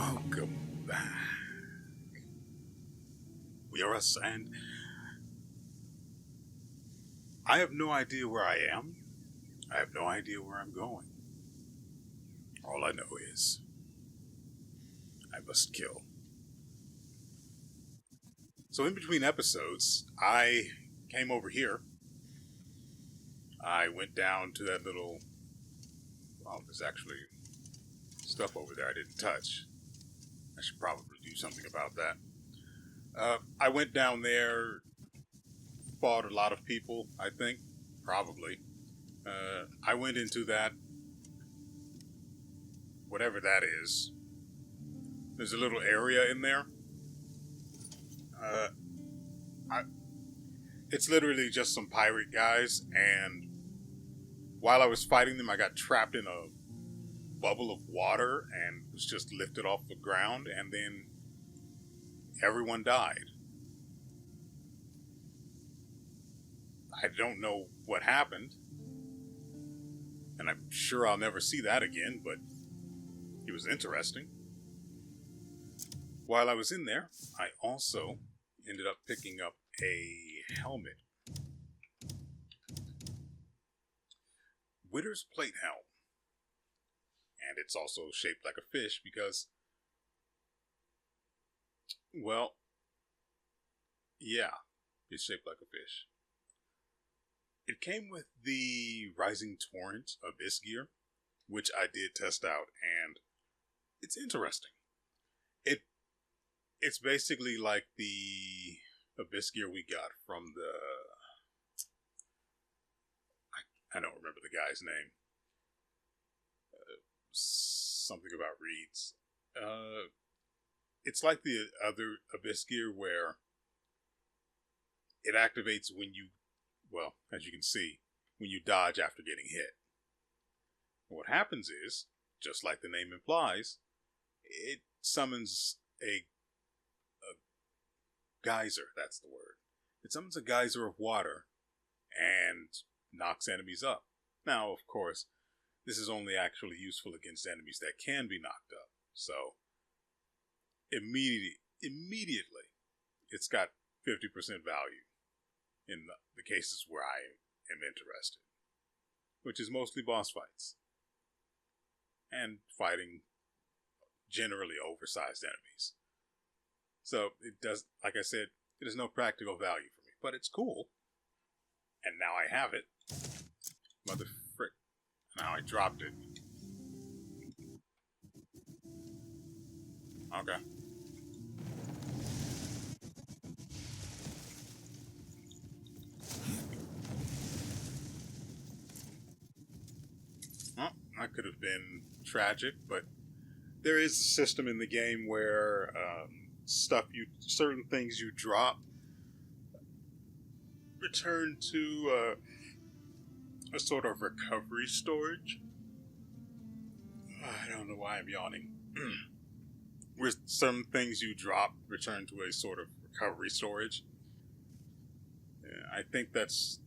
Welcome back. WeArEuS, and I have no idea where I am. I have no idea where I'm going. All I know is I must kill. So in between episodes, I came over here. I went down to that little... Oh, there's actually stuff over there I didn't touch. I should probably do something about that. I went down there, fought a lot of people, I think. Probably. I went into that, whatever that is. There's a little area in there. It's literally just some pirate guys, and while I was fighting them, I got trapped in a bubble of water and was just lifted off the ground, and then everyone died. I don't know what happened, and I'm sure I'll never see that again, but it was interesting. While I was in there, I also ended up picking up a helmet. Witter's plate helm. And it's also shaped like a fish because, well, yeah, it's shaped like a fish. It came with the Rising Torrent Abyss gear, which I did test out, and it's interesting. It's basically like the Abyss gear we got from the... I don't remember the guy's name. Something about reeds. It's like the other Abyss gear where it activates when you, well, as you can see, when you dodge after getting hit. And what happens is, just like the name implies, it summons a geyser, that's the word. It summons a geyser of water and knocks enemies up. Now, of course, this is only actually useful against enemies that can be knocked up. So, immediately, it's got 50% value in the cases where I am interested. Which is mostly boss fights. And fighting generally oversized enemies. So, it does, like I said, it has no practical value for me. But it's cool. And now I have it. Mother frick. Now I dropped it. Okay. Well, that could have been tragic, but there is a system in the game where certain things you drop return to a sort of recovery storage. I don't know why I'm yawning. Where some things you drop return to a sort of recovery storage. I think that's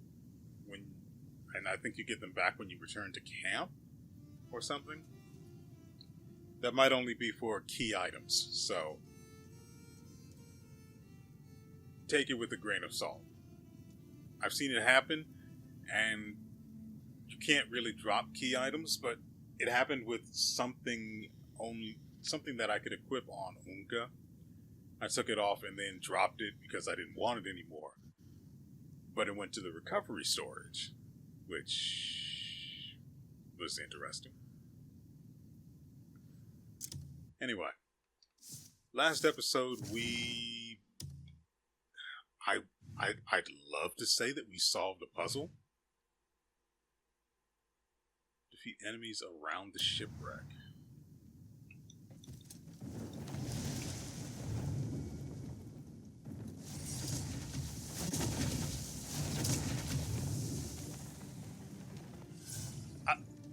when, and I think you get them back when you return to camp or something. That might only be for key items, so take it with a grain of salt. I've seen it happen, and you can't really drop key items, but it happened with something that I could equip on Unga. I took it off and then dropped it because I didn't want it anymore. But it went to the recovery storage, which was interesting. Anyway, last episode I'd love to say that we solved a puzzle. Defeat enemies around the shipwreck.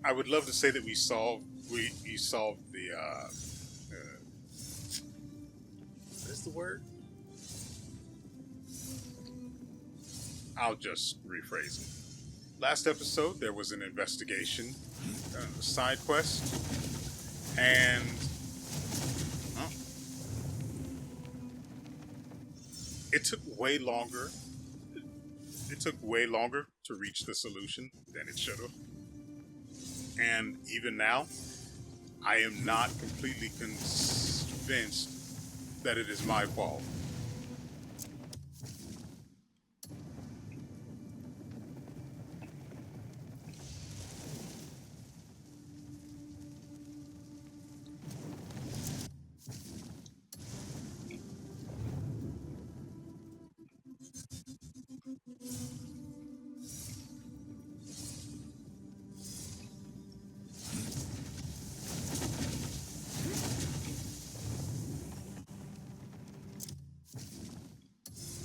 I would love to say that we solved the what is the word? I'll just rephrase it. Last episode, there was an investigation, side quest, and it took way longer. It took way longer to reach the solution than it should have. And even now, I am not completely convinced that it is my fault.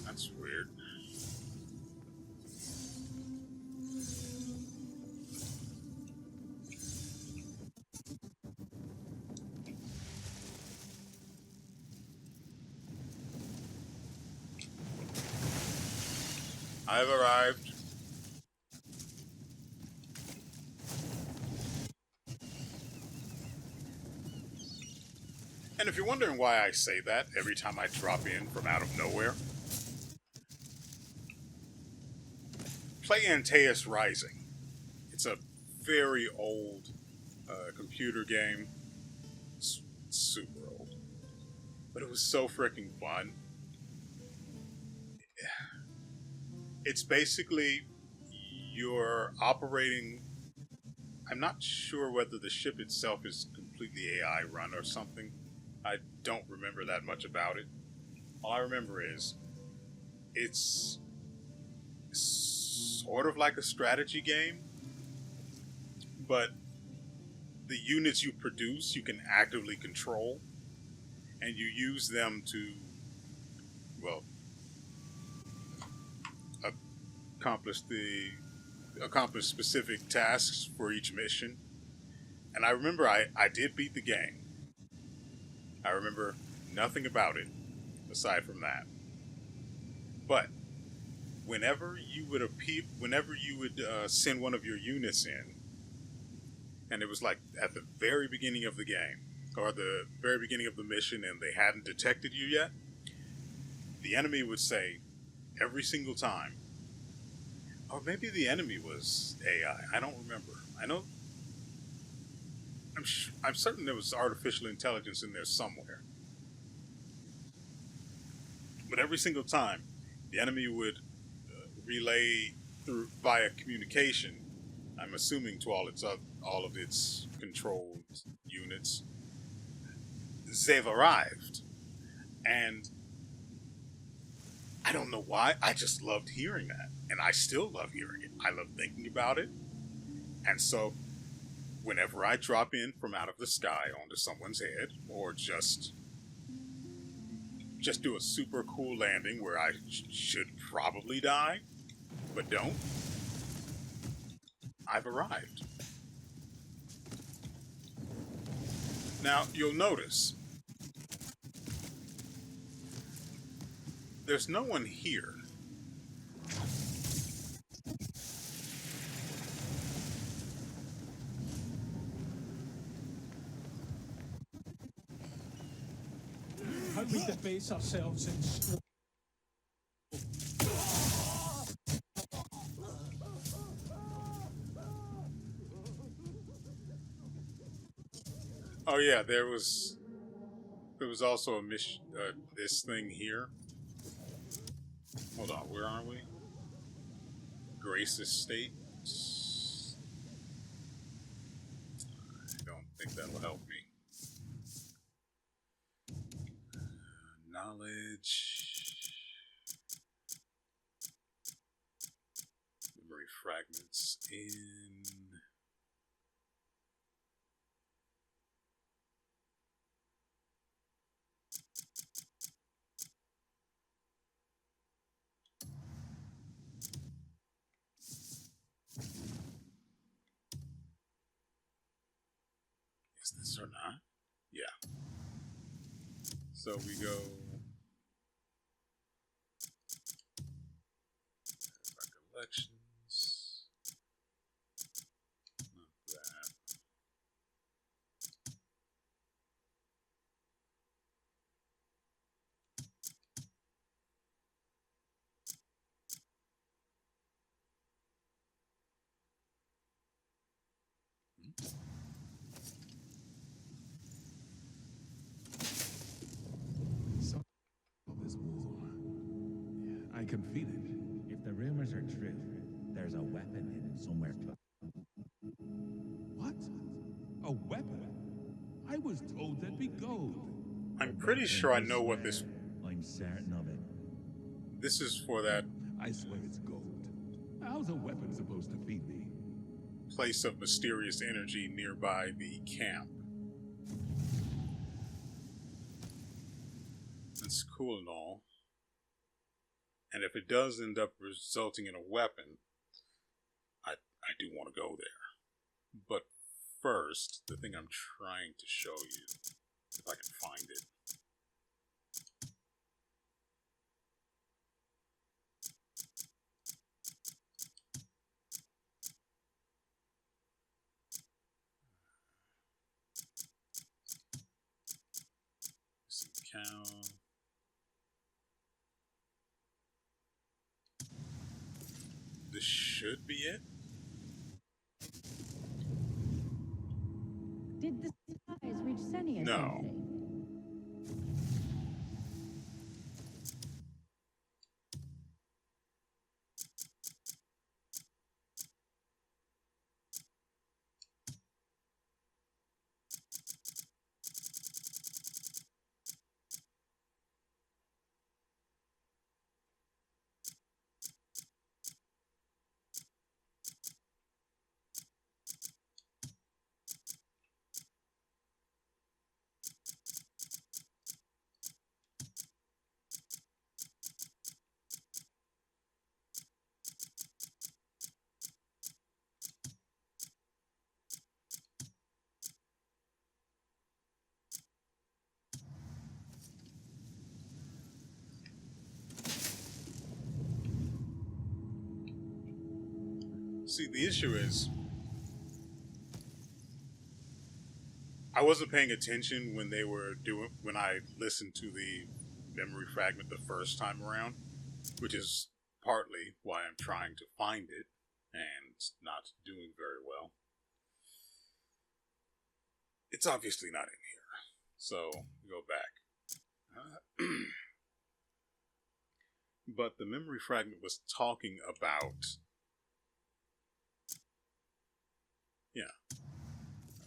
That's weird. I've arrived. And if you're wondering why I say that every time I drop in from out of nowhere, play Antaeus Rising. It's a very old computer game. It's super old. But it was so freaking fun. It's basically you're operating. I'm not sure whether the ship itself is completely AI run or something. I don't remember that much about it. All I remember is it's sort of like a strategy game, but the units you produce you can actively control, and you use them to, well, accomplish the accomplish specific tasks for each mission. And I remember I did beat the game. I remember nothing about it aside from that. But whenever you would send one of your units in, and it was like at the very beginning of the game or the very beginning of the mission, and they hadn't detected you yet, the enemy would say every single time, or maybe the enemy was AI. I don't remember. I know. I'm certain there was artificial intelligence in there somewhere. But every single time, the enemy would relay through via communication. I'm assuming to all of its controlled units, they've arrived, and I don't know why. I just loved hearing that, and I still love hearing it. I love thinking about it, and so whenever I drop in from out of the sky onto someone's head, or just do a super cool landing where I should probably die, but don't, I've arrived. Now, you'll notice there's no one here. How we debase ourselves in struggle. Oh yeah, there was also a mission. This thing here. Hold on, where are we? Grace Estate. I don't think that'll help me. Knowledge. Memory fragments in. Is this or not? Yeah. So we go recollections. Not that. So, this wall. Yeah, I can feel it. If the rumors are true, there's a weapon hidden somewhere close. What? A weapon? I was told there'd be gold. I'm pretty sure I know what this... I'm certain of it. This is for that I swear it's gold. How's a weapon supposed to feed me? place of mysterious energy nearby the camp. That's cool and all. And if it does end up resulting in a weapon, I do want to go there. But first, the thing I'm trying to show you, if I can find it. Some cow. This should be it. Did the spies reach Senia? No. See, the issue is, I wasn't paying attention when when I listened to the memory fragment the first time around, which is partly why I'm trying to find it and not doing very well. It's obviously not in here, so we go back. But the memory fragment was talking about... Yeah,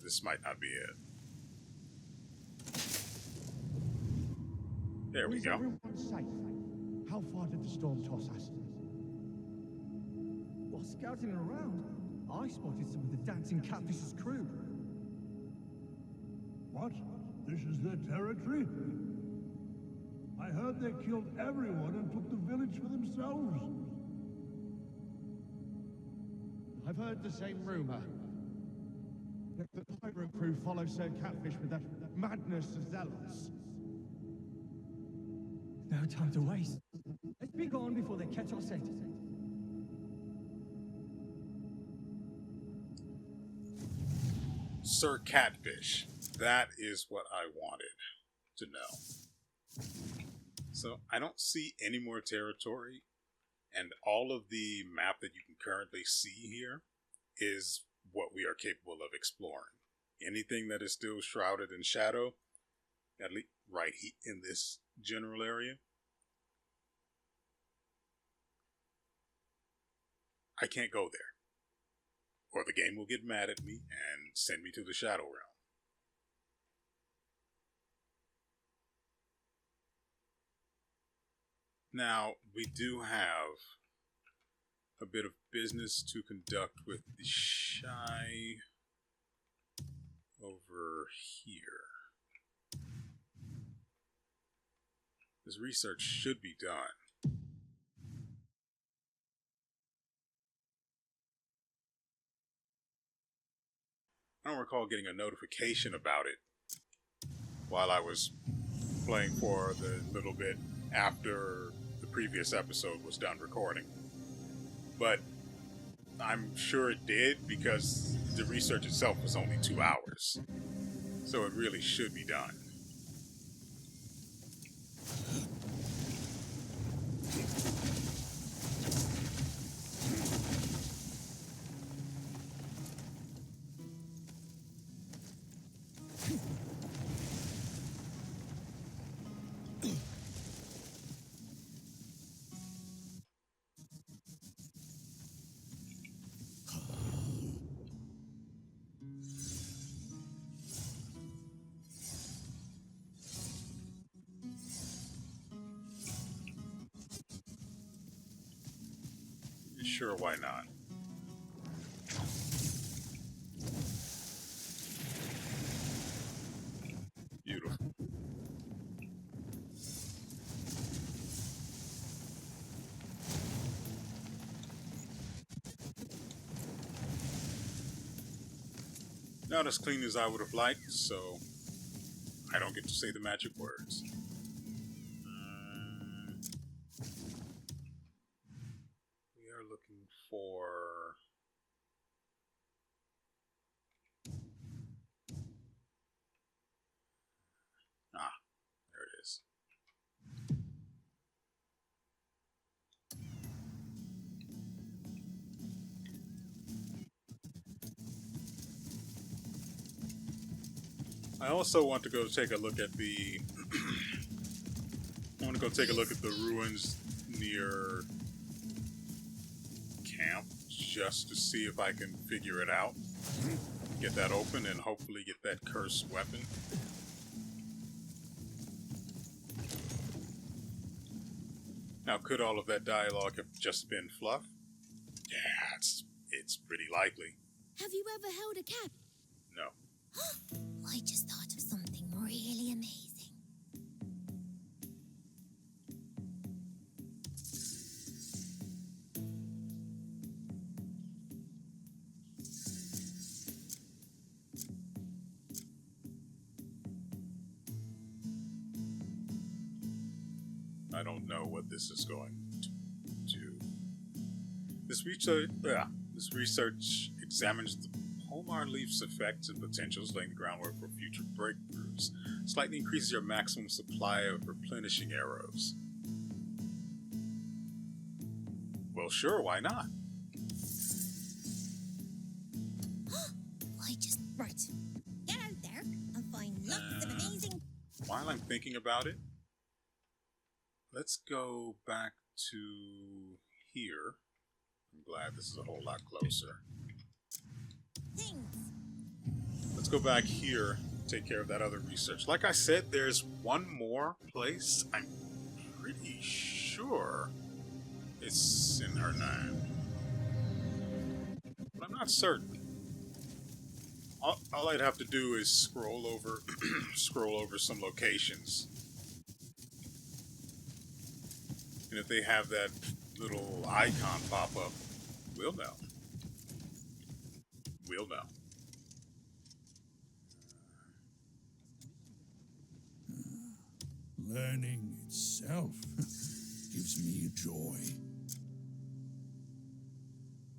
this might not be it. There we go. Everyone safe? How far did the storm toss us? While scouting around, I spotted some of the dancing catfish's crew. What? This is their territory? I heard they killed everyone and took the village for themselves. I've heard the same rumor. That the pirate crew follow Sir Catfish with their madness of zealots. No time to waste. Let's be gone before they catch our scent. Sir Catfish. That is what I wanted to know. So I don't see any more territory, and all of the map that you can currently see here is what we are capable of exploring. Anything that is still shrouded in shadow, at least right in this general area, I can't go there, or the game will get mad at me and send me to the Shadow Realm. Now, we do have a bit of business to conduct with the Shy over here. This research should be done. I don't recall getting a notification about it while I was playing for the little bit after the previous episode was done recording. But I'm sure it did because the research itself was only 2 hours. So it really should be done. Sure, why not? Beautiful. Not as clean as I would have liked, so I don't get to say the magic words. We are looking for... Ah, there it is. I also want to go take a look at the... I want to go take a look at the ruins near camp, just to see if I can figure it out. Get that open and hopefully get that cursed weapon. Now, could all of that dialogue have just been fluff? Yeah, it's pretty likely. Have you ever held a cat? No. I just thought of something really amazing. I don't know what this is going to do. This research examines the Palmar leaf's effects and potentials, laying the groundwork for future breakthroughs. Slightly increases your maximum supply of replenishing arrows. Well, sure, why not? Right. Get out there and find lots of amazing... While I'm thinking about it, let's go back to here. I'm glad this is a whole lot closer. things. Let's go back here, take care of that other research. Like I said, there's one more place. I'm pretty sure it's in her name, but I'm not certain. All I'd have to do is scroll over some locations. And if they have that little icon pop up, we'll know. We'll know. Learning itself gives me joy.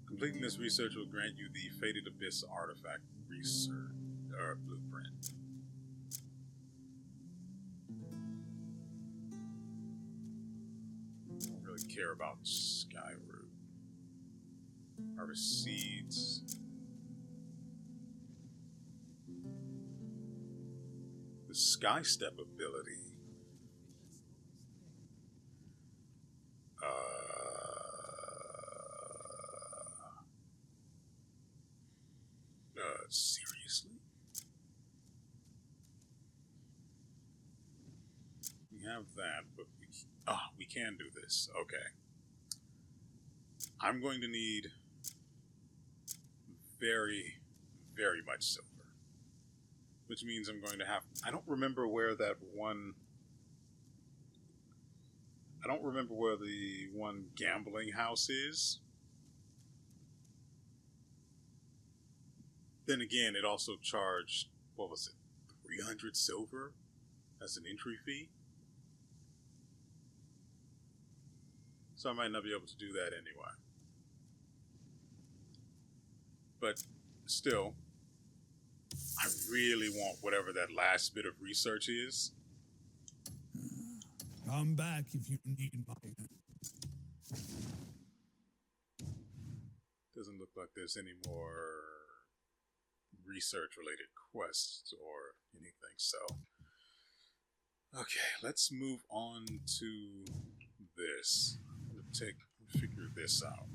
Completing this research will grant you the Fated Abyss artifact research blueprint. I don't really care about Skyroot. Harvest seeds. The Sky Step ability. Seriously? We have that, but we can do this. Okay. I'm going to need very, very much silver. Which means I'm going to have... I don't remember where the one gambling house is. Then again, it also charged, what was it, 300 silver as an entry fee? So I might not be able to do that anyway. But still, I really want whatever that last bit of research is. Come back if you need my... Doesn't look like there's any more research related quests or anything, so okay, let's move on to this. I'm gonna figure this out.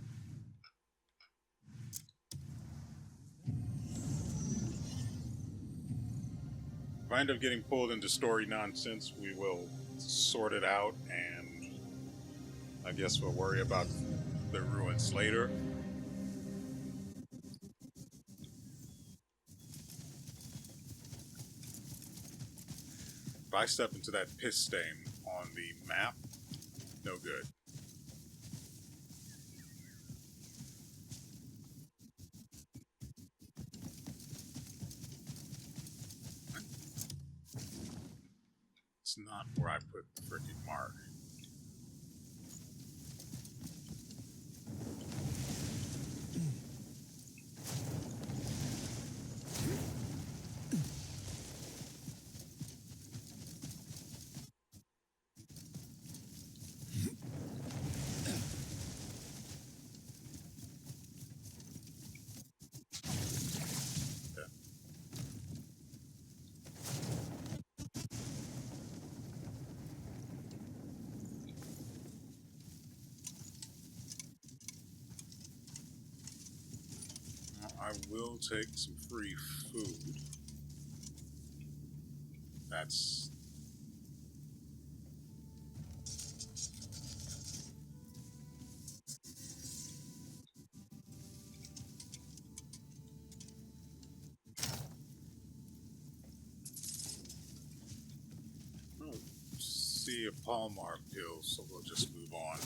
If I end up getting pulled into story nonsense, we will sort it out, and I guess we'll worry about the ruined Slater. If I step into that piss stain on the map, no good. It's not where I put the freaking mark. I will take some free food. That's... I don't see a Palmar pill, so we'll just move on.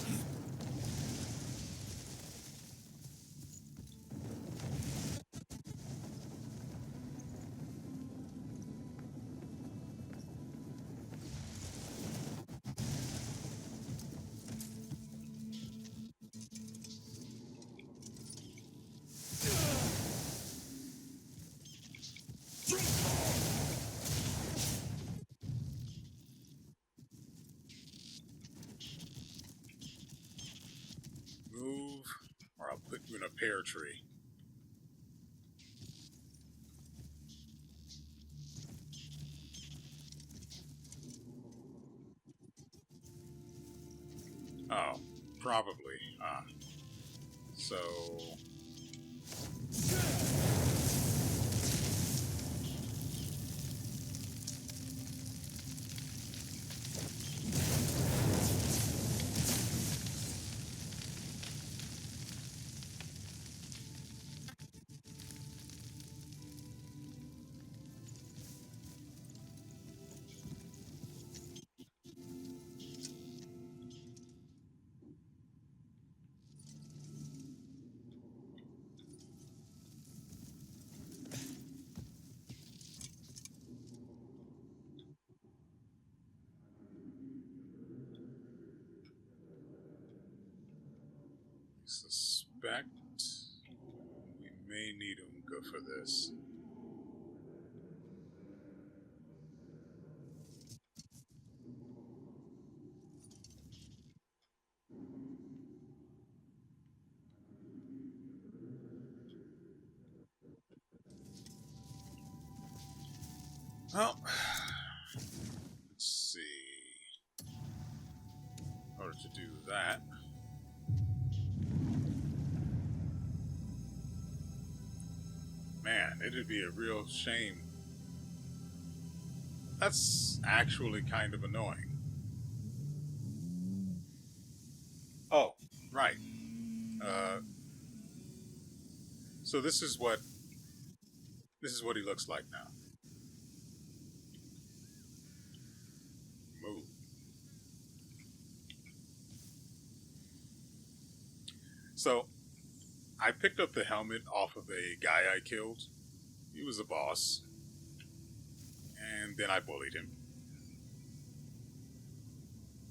Move, or I'll put you in a pear tree. Oh, probably. So... suspect we may need Unka for this. Well, let's see. In order to do that, man, it'd be a real shame. That's actually kind of annoying. Oh, right. So this is what he looks like now. Move. So I picked up the helmet off of a guy I killed. He was a boss. And then I bullied him.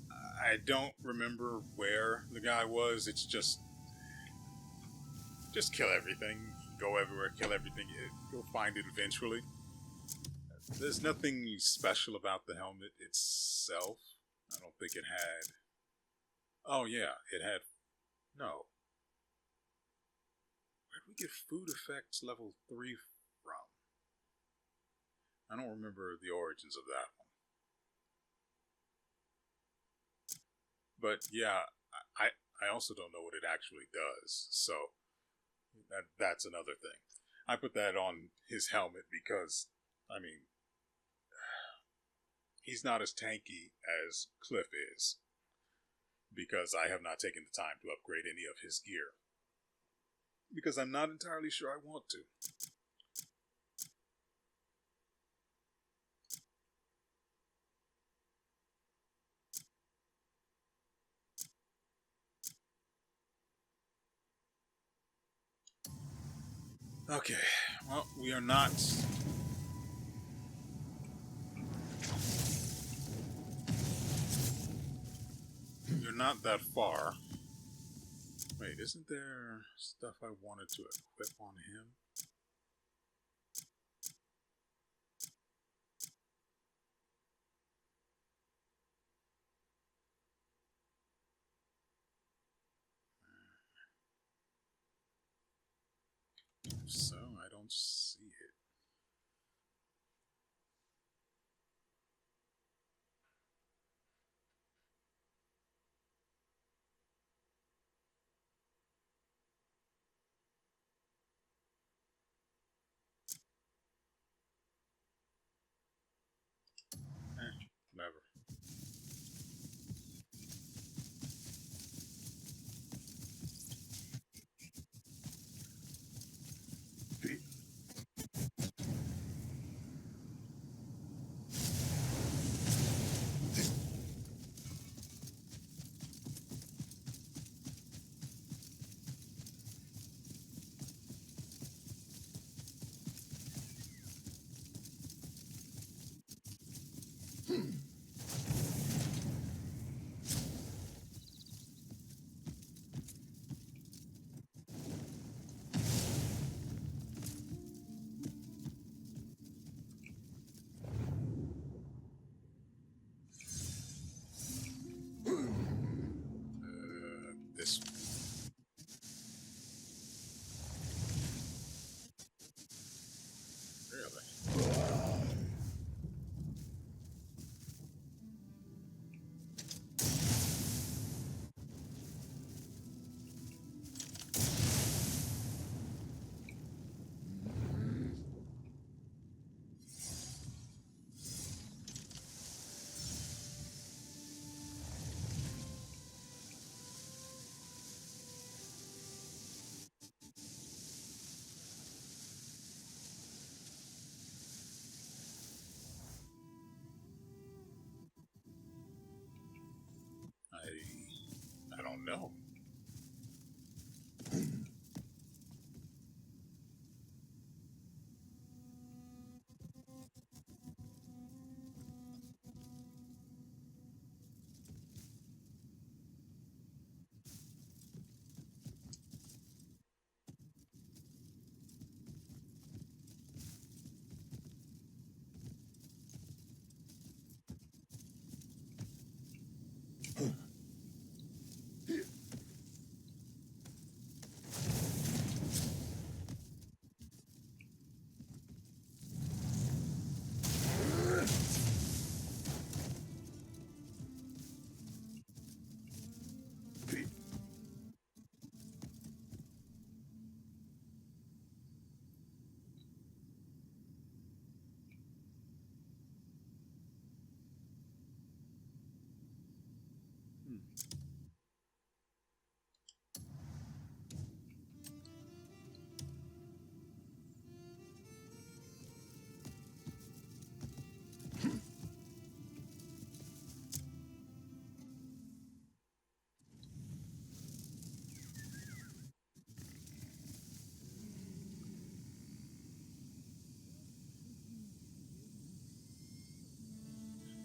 I don't remember where the guy was. It's just kill everything. Go everywhere, kill everything. You'll find it eventually. There's nothing special about the helmet itself. I don't think it had... Oh yeah, it had... No. Where did we get food effects level 3 from? I don't remember the origins of that one. But yeah, I also don't know what it actually does. So that's another thing. I put that on his helmet because, I mean, he's not as tanky as Kliff is. because I have not taken the time to upgrade any of his gear. Because I'm not entirely sure I want to. Okay, well, we are not... We're not that far. Wait, isn't there stuff I wanted to equip on him? So, I don't see it. Whatever. This really? I don't know.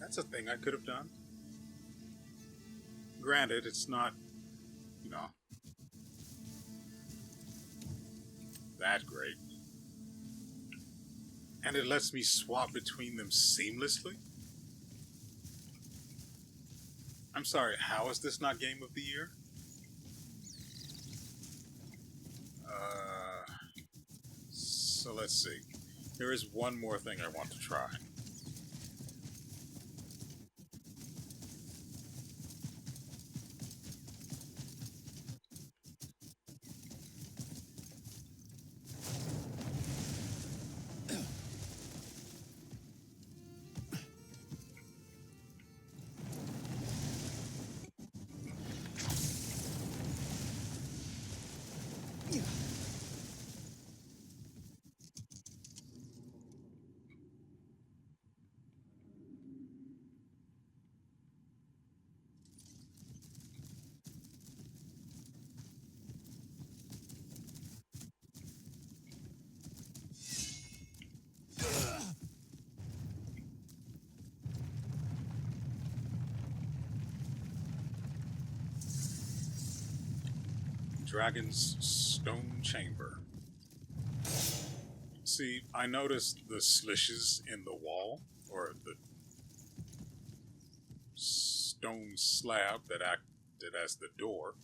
That's a thing I could have done. Granted, it's not, you know, that great. And it lets me swap between them seamlessly? I'm sorry, how is this not Game of the Year? So let's see. There is one more thing I want to try. Dragon's Stone Chamber. See, I noticed the slishes in the wall, or the stone slab that acted as the door,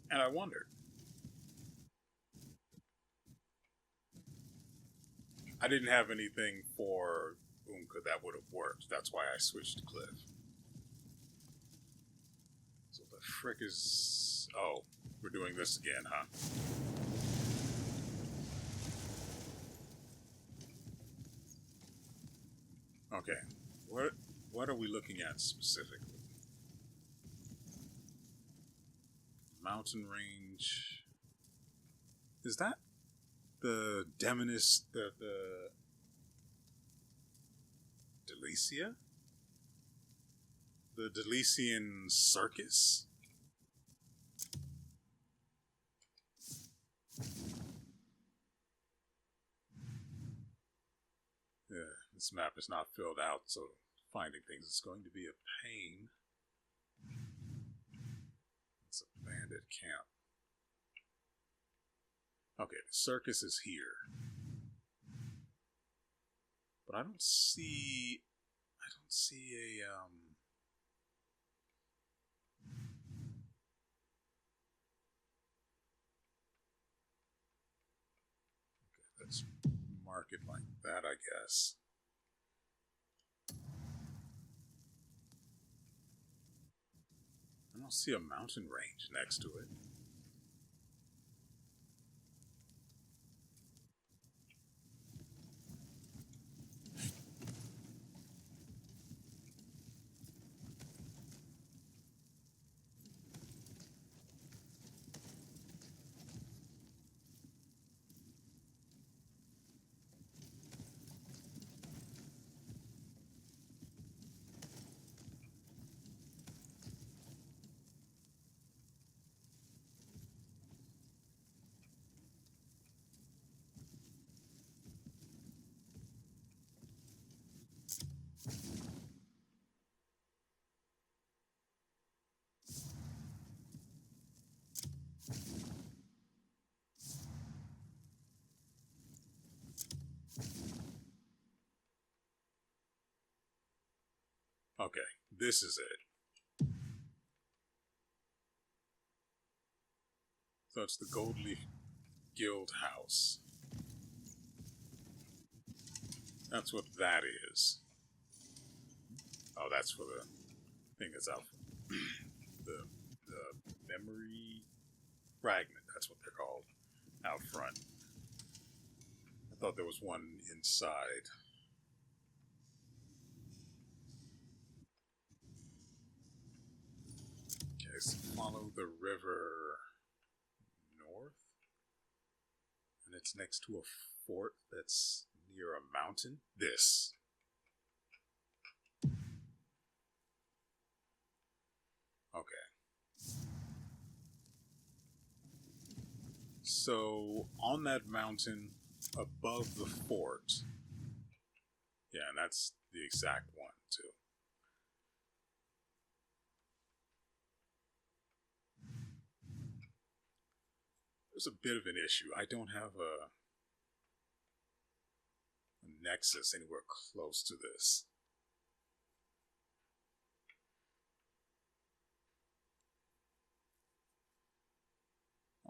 and I wondered. I didn't have anything for Umka that would have worked. That's why I switched to Kliff. So the frick is... Oh, we're doing this again, huh? Okay, what are we looking at specifically? Mountain range. Is that the Demonis, the Delicia? The Delician Circus? Yeah, this map is not filled out, so finding things is going to be a pain. It's a bandit camp. Okay, the circus is here. But I don't see a, okay, let's mark it like that, I guess. I don't see a mountain range next to it. Okay, this is it. So it's the Goldleaf Guild House. That's what that is. Oh, that's for the thing that's out. the memory fragment, that's what they're called. Out front. I thought there was one inside. Okay, so follow the river north. And it's next to a fort that's near a mountain. This. Okay. So, on that mountain above the fort. Yeah, and that's the exact one, too. There's a bit of an issue. I don't have a nexus anywhere close to this.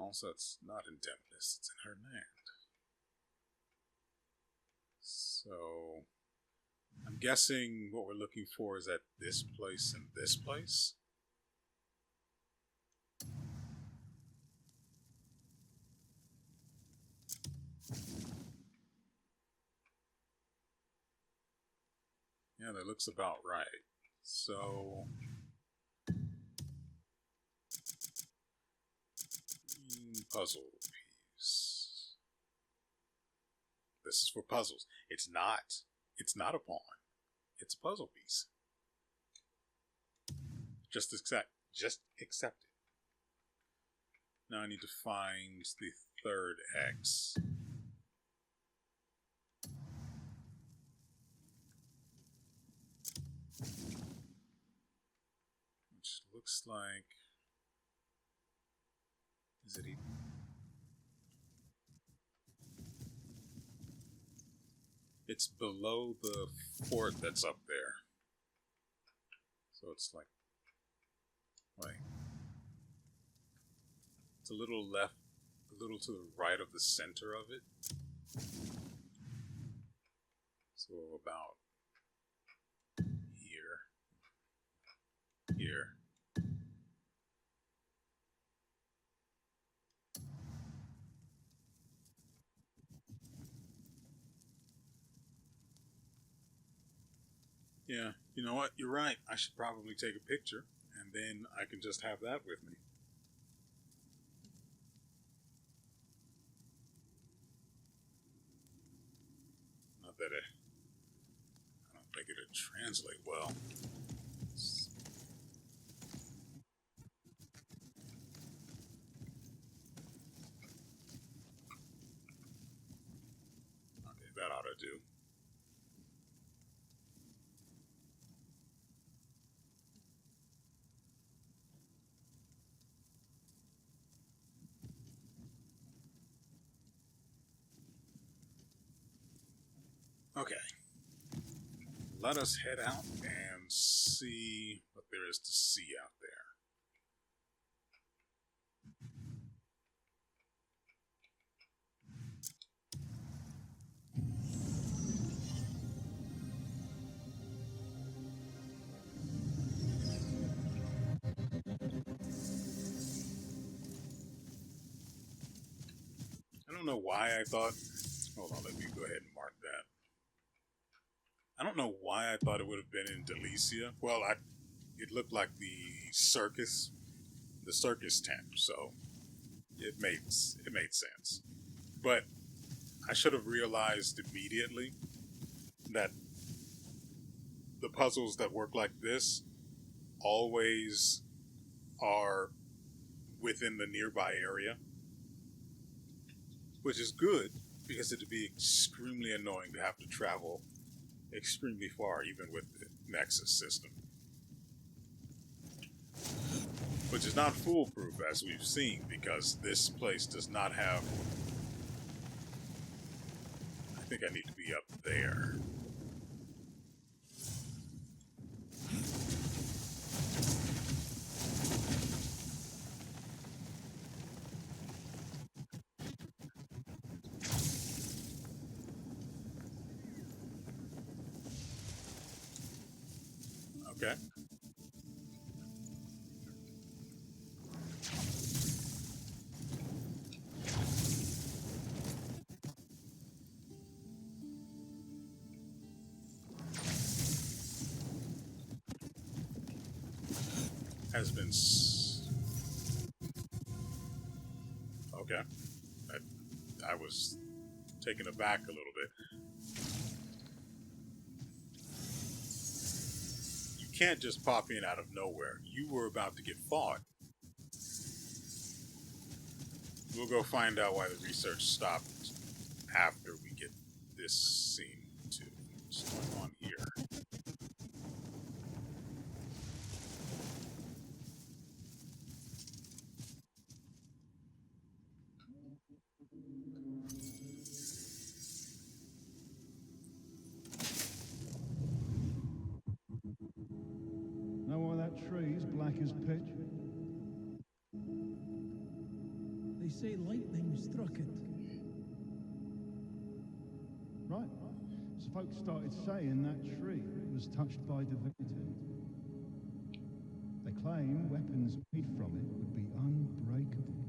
Also, it's not in Demonis, it's in Hernand. So, I'm guessing what we're looking for is at this place and this place. Yeah, that looks about right. So, puzzle piece. This is for puzzles. It's not a pawn. It's a puzzle piece. Just accept it. Now I need to find the third X. Which looks like Is it even? It's below the fort that's up there. So it's like, it's a little left, a little to the right of the center of it. So about here. Yeah, you know what? You're right. I should probably take a picture, and then I can just have that with me. Not that I don't think it'd translate well. Okay, that ought to do. Okay. Let us head out and see what there is to see out there. I don't know why I thought... Hold on, let me go ahead and mark that. I don't know why I thought it would have been in Delicia. Well, it looked like the circus tent, so it made sense. But I should have realized immediately that the puzzles that work like this always are within the nearby area, which is good because it'd be extremely annoying to have to travel extremely far, even with the Nexus system. Which is not foolproof, as we've seen, because this place does not have... I think I need to be up there. Okay. Has been... Okay. I was taken aback a little bit. You can't just pop in out of nowhere. You were about to get fought. We'll go find out why the research stopped after we get this scene too. What's going on here? Know why that tree's black as pitch? They say lightning struck it. Right. So folks started saying that tree was touched by divinity. They claim weapons made from it would be unbreakable.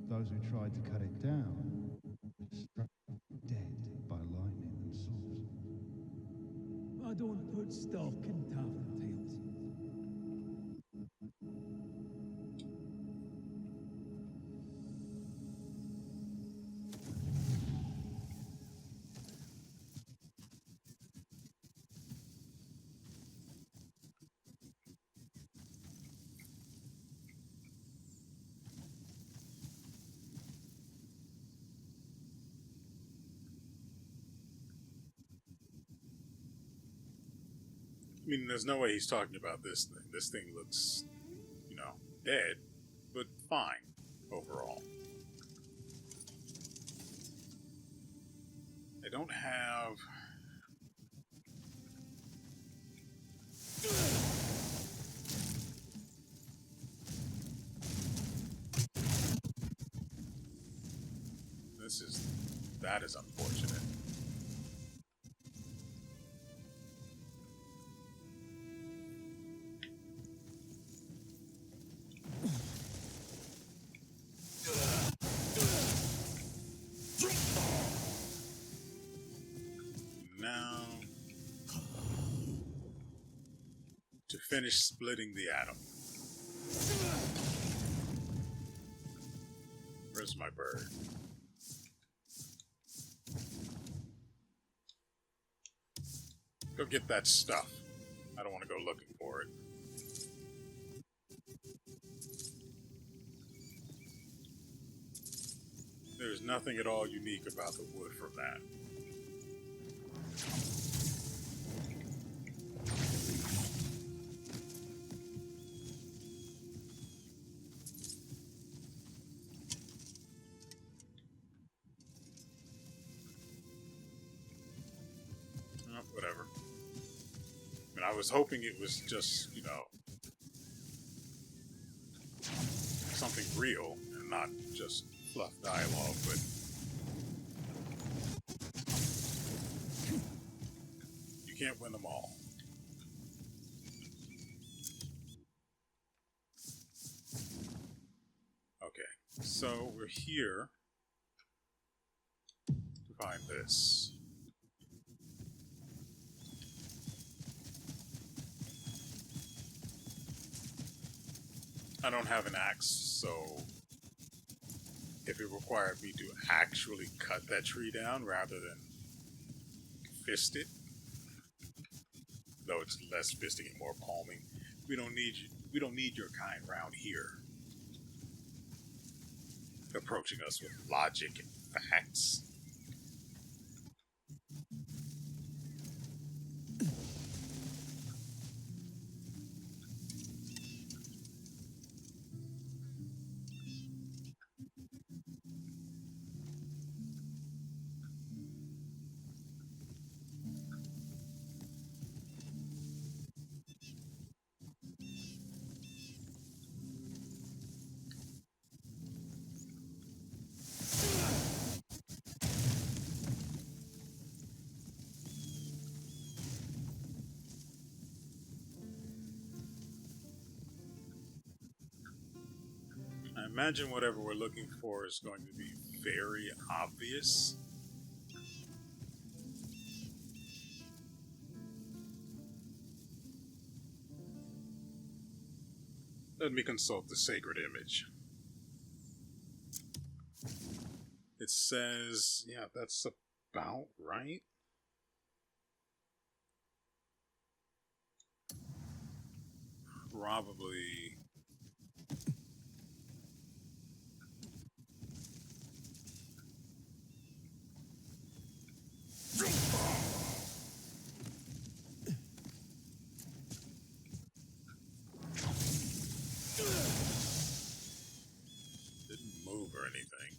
Those who tried to cut it down were struck dead by lightning themselves. I don't put stock in tavern tales. I mean, there's no way he's talking about this thing. This thing looks, dead. fine overall. I don't have... That is unfortunate. Now, to finish splitting the atom. Where's my bird? Go get that stuff. I don't want to go looking for it. There's nothing at all unique about the wood from that. Whatever. I mean, I was hoping it was just, you know, something real and not just fluff dialogue, but you can't win them all. Okay, so we're here to find this. I don't have an axe, so if it required me to actually cut that tree down rather than fist it, though it's less fisting and more palming, we don't need your kind around here approaching us with logic and facts. I imagine whatever we're looking for is going to be very obvious. Let me consult the sacred image. It says, yeah, that's about right. Probably... Didn't move or anything.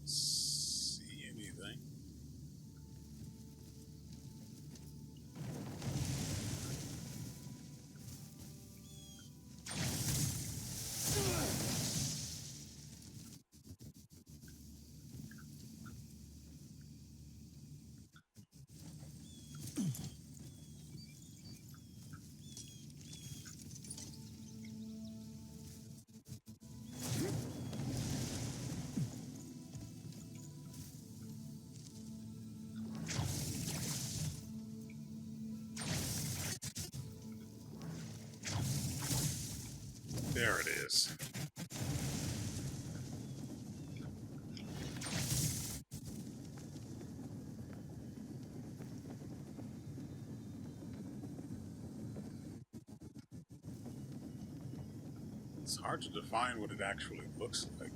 See anything? There it is. It's hard to define what it actually looks like.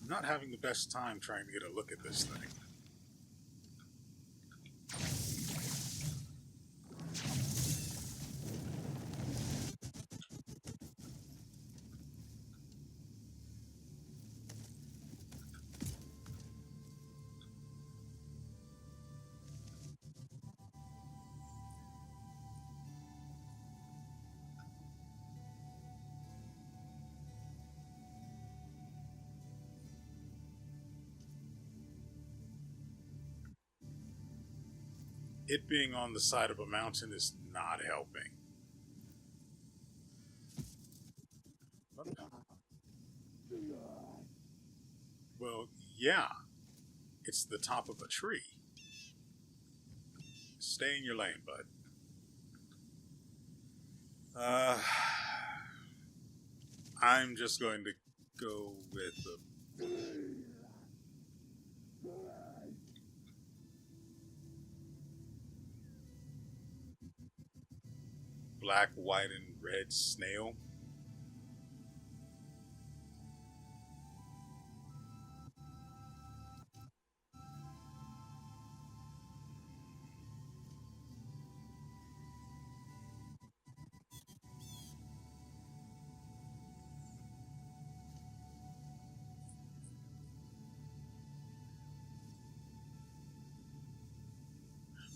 I'm not having the best time trying to get a look at this thing. It being on the side of a mountain is not helping. Well, yeah. It's the top of a tree. Stay in your lane, bud. I'm just going to go with the... black, white, and red snail.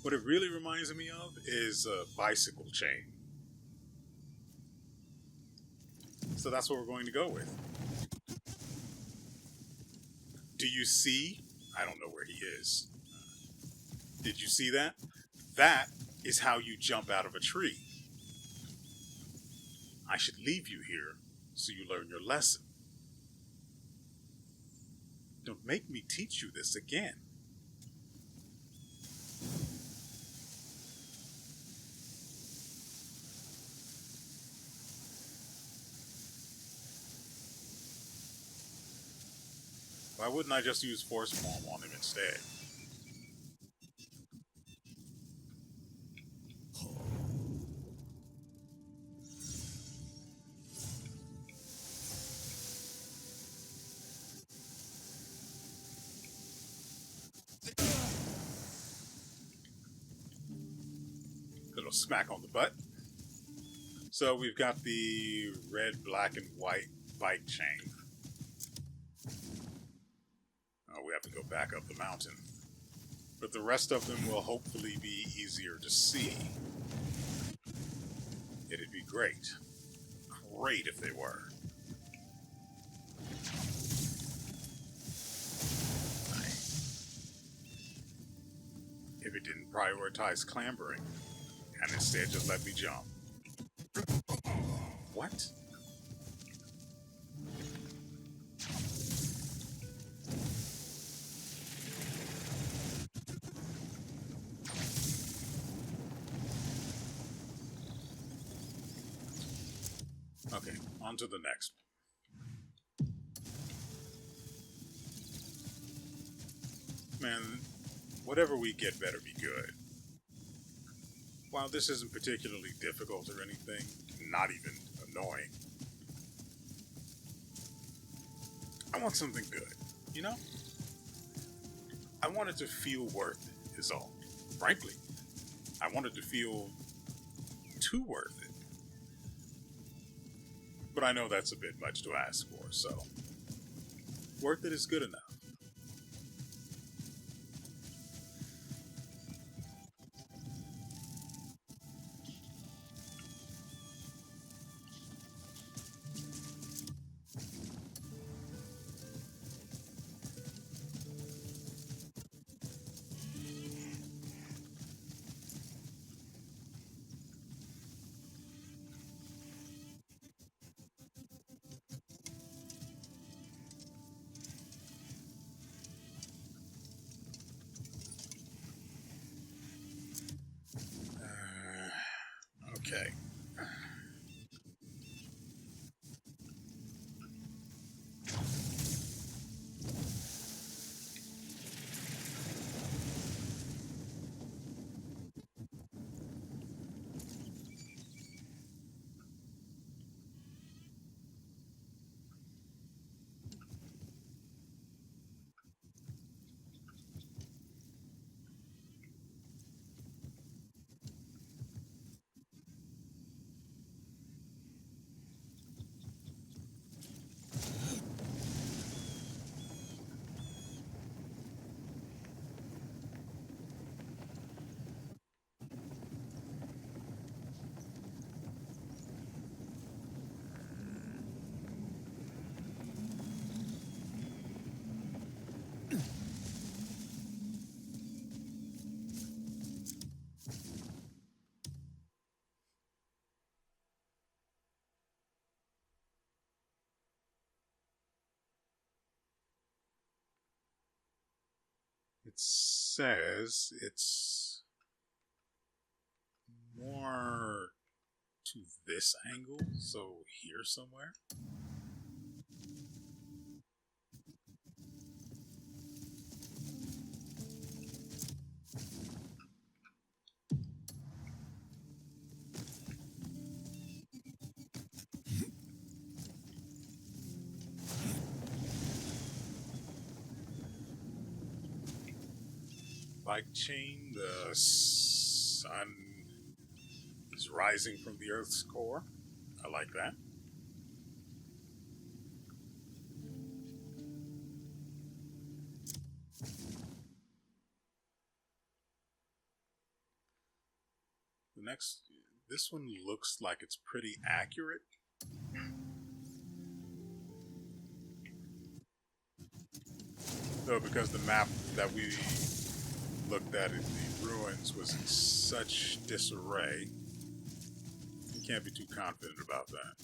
What it really reminds me of is a bicycle chain. So that's what we're going to go with. Do you see? I don't know where he is. Did you see that? That is how you jump out of a tree. I should leave you here so you learn your lesson. Don't make me teach you this again. Why wouldn't I just use Force Palm on him instead? Little smack on the butt. So we've got the red, black, and white bike chain. Oh, we have to go back up the mountain. But the rest of them will hopefully be easier to see. It'd be great. Great if they were. If it didn't prioritize clambering, and instead just let me jump. What? Okay, on to the next one. Man, whatever we get better be good. While this isn't particularly difficult or anything, not even annoying, I want something good, you know? I want it to feel worth it, is all. Frankly, I want it to feel too worth it. But I know that's a bit much to ask for, so worth it is good enough. It says it's more to this angle, so here somewhere. Bike chain, the sun is rising from the Earth's core. I like that. The next, this one looks like it's pretty accurate. Though, because the map that we looked at in the ruins was in such disarray, you can't be too confident about that.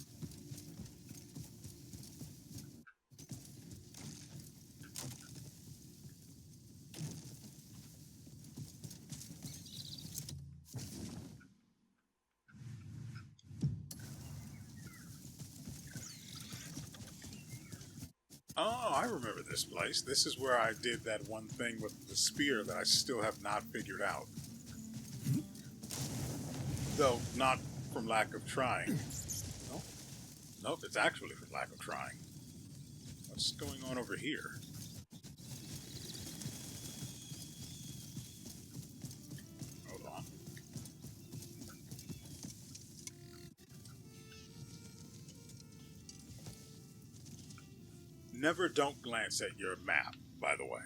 Oh, I remember this place. This is where I did that one thing with the spear that I still have not figured out. Though, not from lack of trying. Nope. Nope, it's actually from lack of trying. What's going on over here? Hold on. Never don't glance at your map, by the way.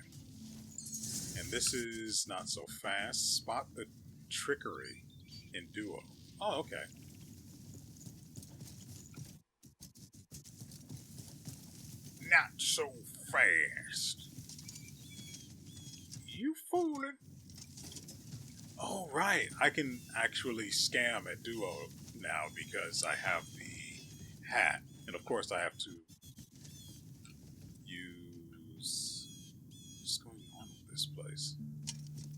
And this is not so fast. Spot the trickery in Duo. Oh, okay. Not so fast. You fooling. Oh, right. I can actually scam at Duo now because I have the hat. And of course I have to use... What's going on with this place?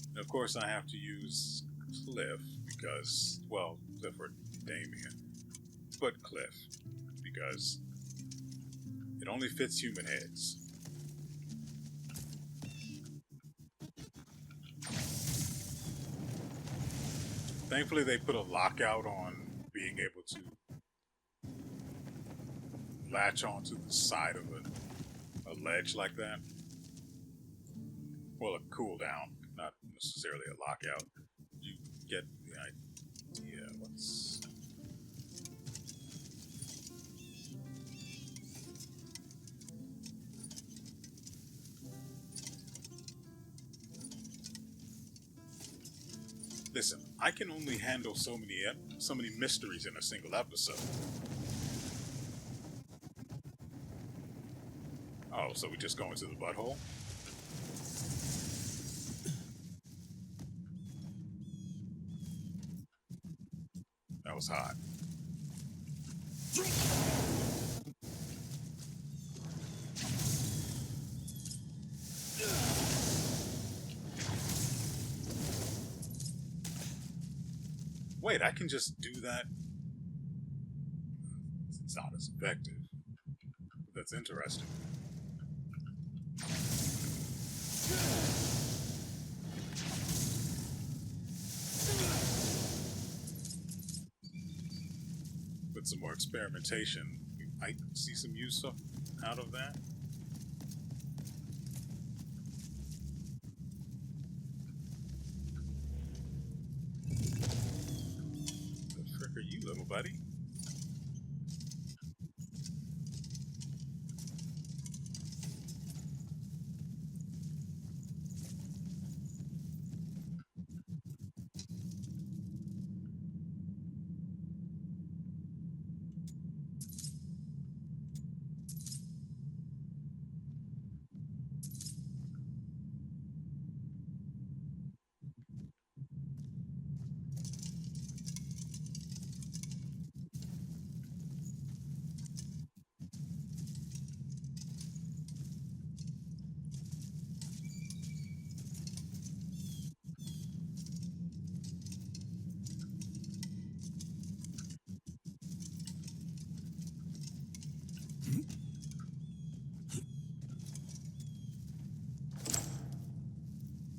And of course I have to use Kliff because, well, Kliff or Damien. But Kliff, because it only fits human heads. Thankfully, they put a lockout on being able to latch onto the side of a ledge like that. Well, a cooldown, not necessarily a lockout. You get the idea. What's... Listen, I can only handle so many mysteries in a single episode. Oh, so we just go into the butthole? That was hot. Wait, I can just do that? It's not as effective. But that's interesting. With some more experimentation, we might see some use out of that. The frick are you, little buddy?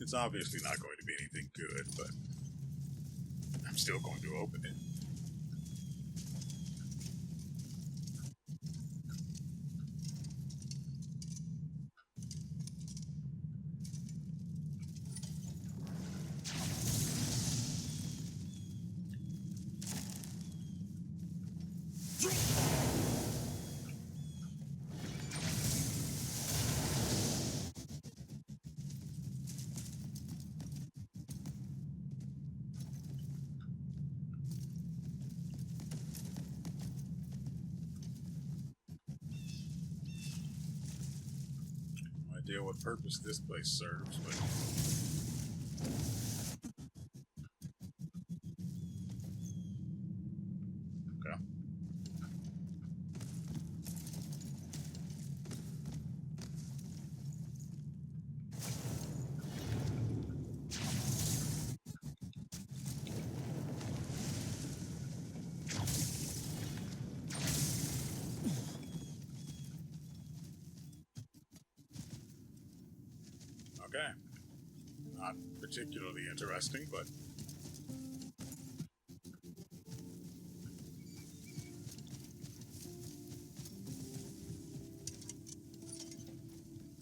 It's obviously not going to be anything good, but I'm still going to open it. No idea what purpose this place serves, but okay. Okay. Not particularly interesting, but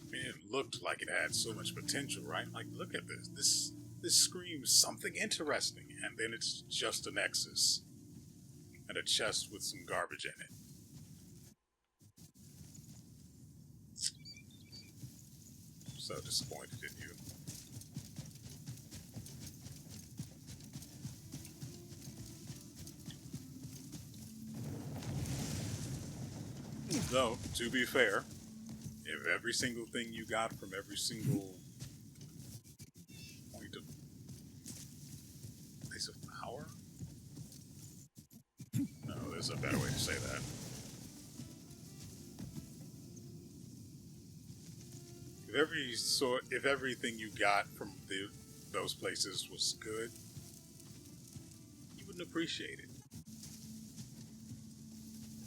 I mean, it looked like it had so much potential, right? Like, look at this. This screams something interesting, and then it's just a Nexus and a chest with some garbage in it. I'm so disappointed in you. Though, to be fair, if every single thing you got from every single point of place of power? No, there's a better way to say that. If everything you got from those places was good, you wouldn't appreciate it.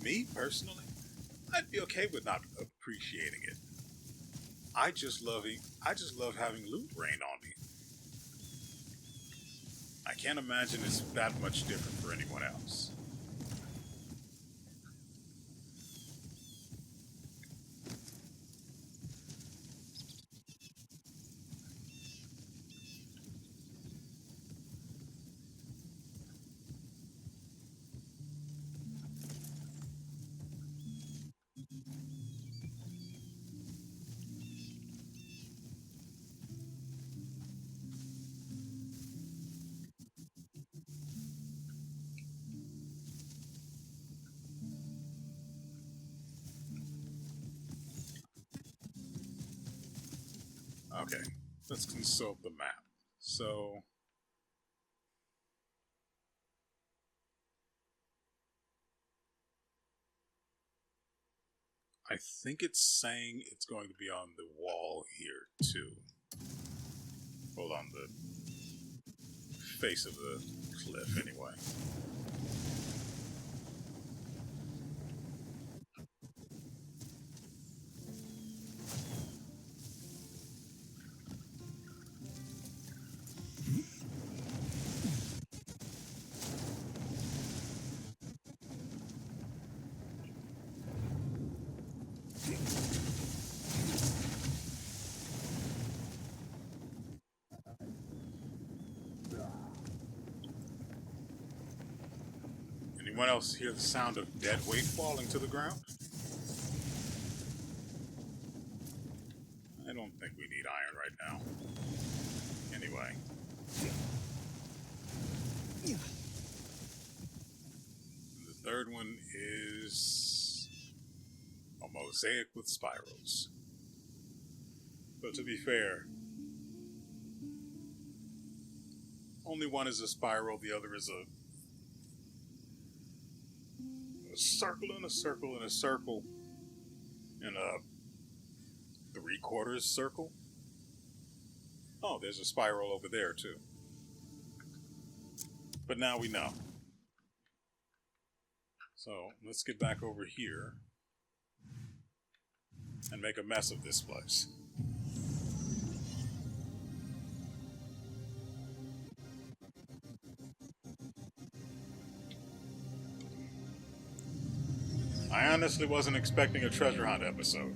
Me personally, I'd be okay with not appreciating it. I just love having loot rain on me. I can't imagine it's that much different for anyone else. Okay, let's consult the map. So, I think it's saying it's going to be on the wall here too. Well, on the face of the cliff anyway. Anyone else hear the sound of dead weight falling to the ground? I don't think we need iron right now. Anyway. The third one is a mosaic with spirals. But to be fair, only one is a spiral, the other is a circle and a circle and a circle and a 3/4 circle. Oh, there's a spiral over there too. But now we know. So let's get back over here and make a mess of this place. honestly wasn't expecting a treasure hunt episode.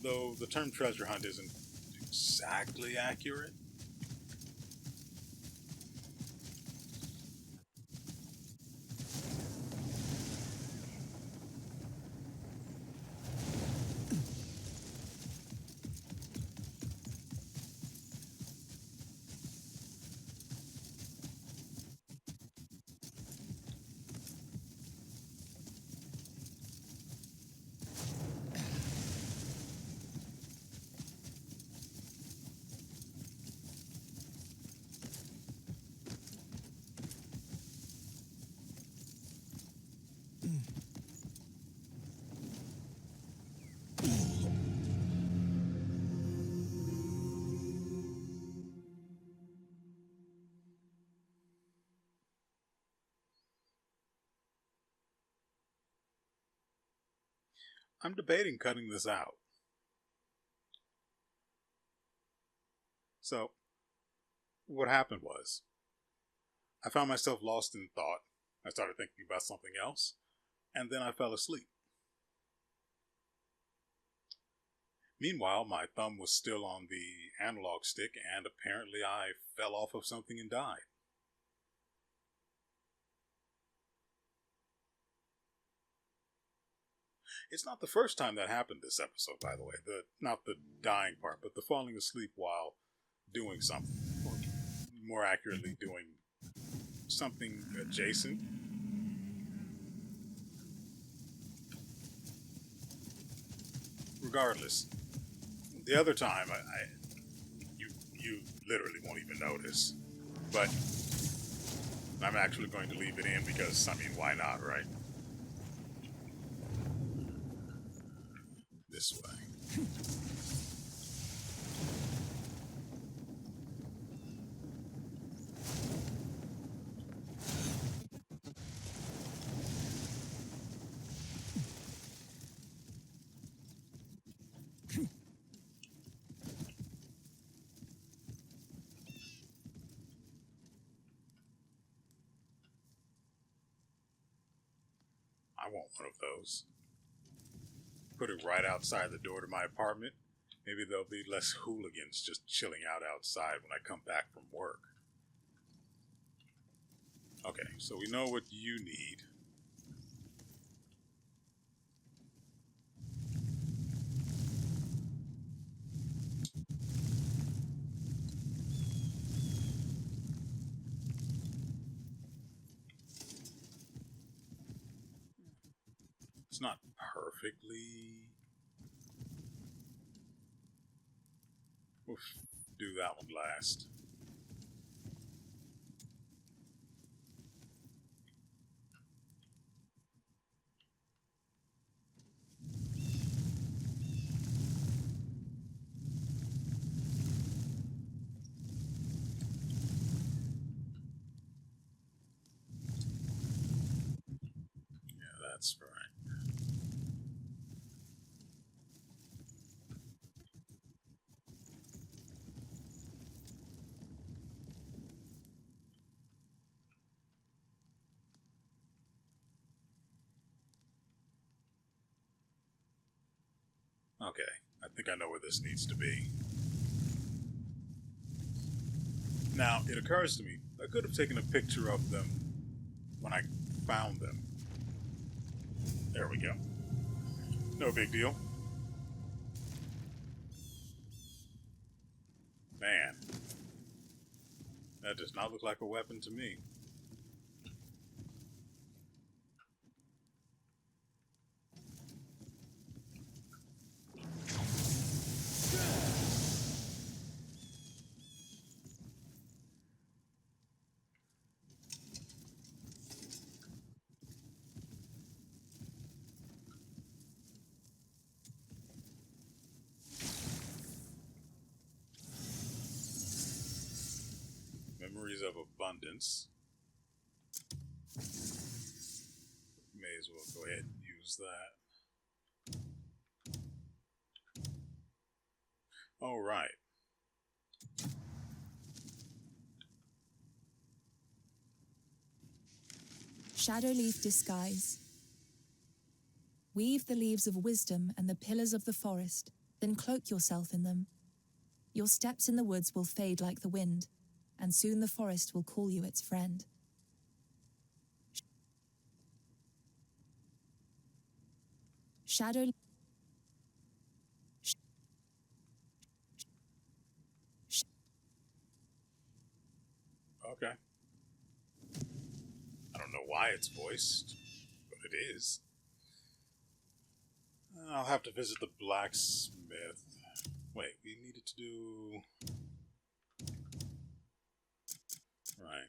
Though the term treasure hunt isn't exactly accurate. I'm debating cutting this out. So, what happened was, I found myself lost in thought. I started thinking about something else, and then I fell asleep. Meanwhile, my thumb was still on the analog stick, and apparently I fell off of something and died. It's not the first time that happened this episode, by the way. Not the dying part, but the falling asleep while doing something. Or more accurately, doing something adjacent. Regardless, the other time, you literally won't even notice. But I'm actually going to leave it in because, I mean, why not, right? This way. I want one of those. Put it right outside the door to my apartment. Maybe there'll be less hooligans just chilling out outside when I come back from work. Okay, so we know what you need. It's not perfectly... We'll do that one last. Yeah, that's right. Okay, I think I know where this needs to be. Now, it occurs to me, I could have taken a picture of them when I found them. There we go. No big deal. Man, that does not look like a weapon to me. Memories of abundance. May as well go ahead and use that. All right. Shadow leaf disguise. Weave the leaves of wisdom and the pillars of the forest, then cloak yourself in them. Your steps in the woods will fade like the wind, and soon the forest will call you its friend. Shadow. Okay. I don't know why it's voiced, but it is. I'll have to visit the blacksmith. Wait, we needed to do... Right.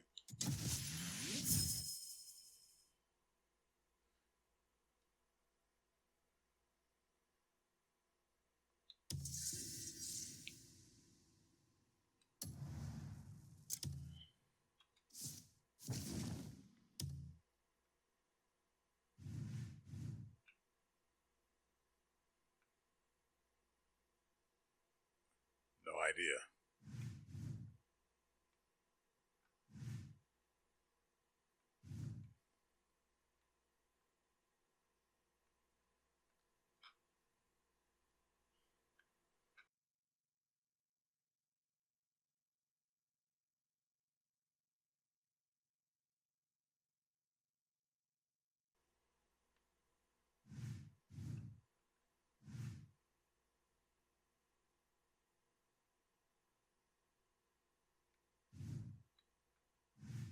No idea.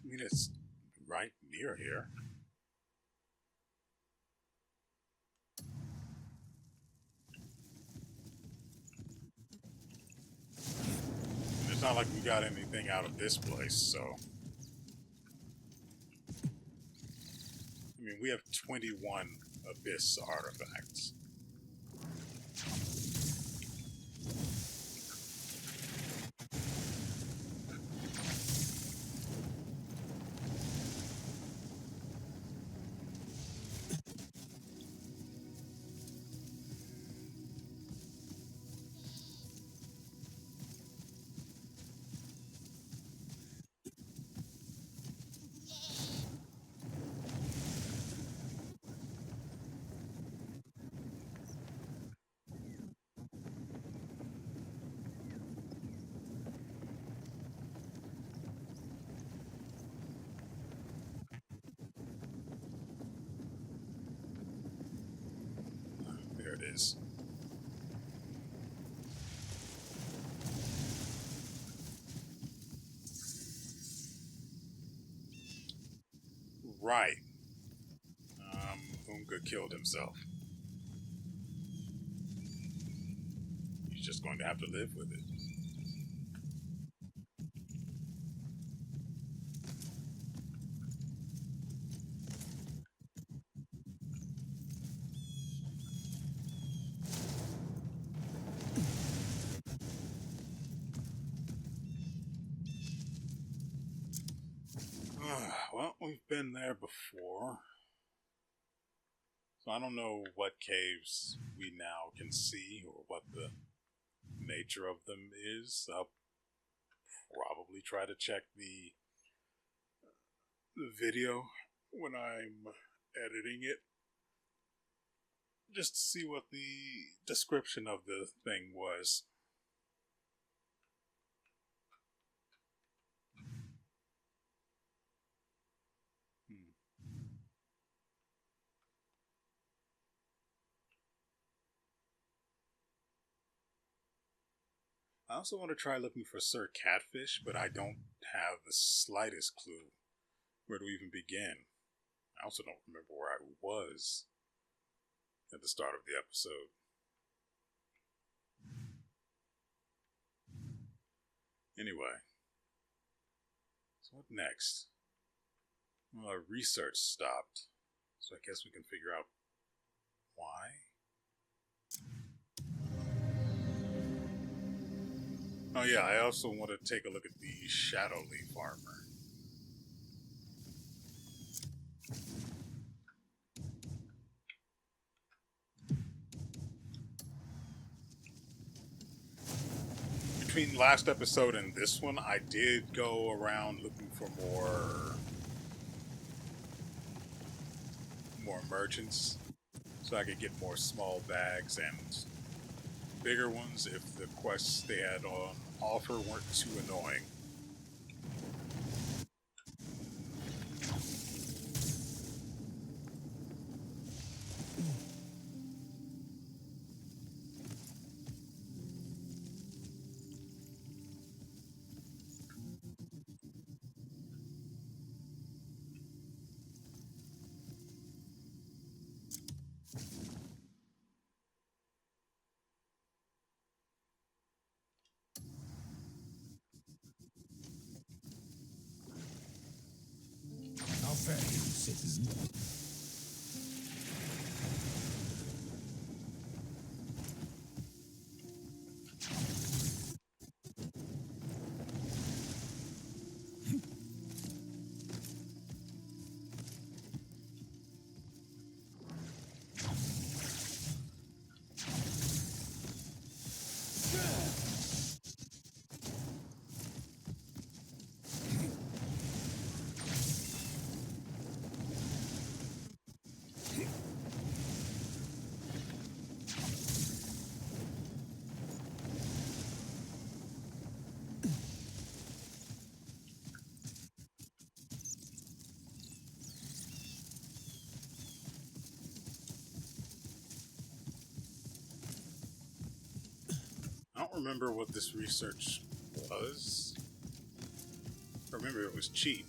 I mean, it's right near here. And it's not like we got anything out of this place, so... I mean, we have 21 Abyss artifacts. There it is. Right. Unga killed himself. He's just going to have to live with it. Well, we've been there before. So I don't know what caves we now can see or what the nature of them is. I'll probably try to check the video when I'm editing it, just to see what the description of the thing was. I also want to try looking for Sir Catfish, but I don't have the slightest clue where to even begin. I also don't remember where I was at the start of the episode. Anyway, so what next? Well, our research stopped, so I guess we can figure out why. Oh yeah, I also want to take a look at the Shadow Leaf armor. Between last episode and this one, I did go around looking for more more merchants so I could get more small bags and bigger ones if the quests they had on offer weren't too annoying. How fare you, citizen? I don't remember what this research was. I remember it was cheap.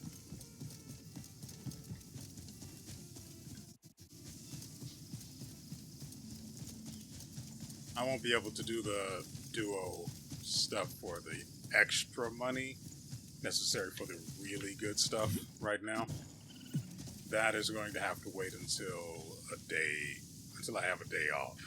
I won't be able to do the duo stuff for the extra money necessary for the really good stuff right now. That is going to have to wait until I have a day off.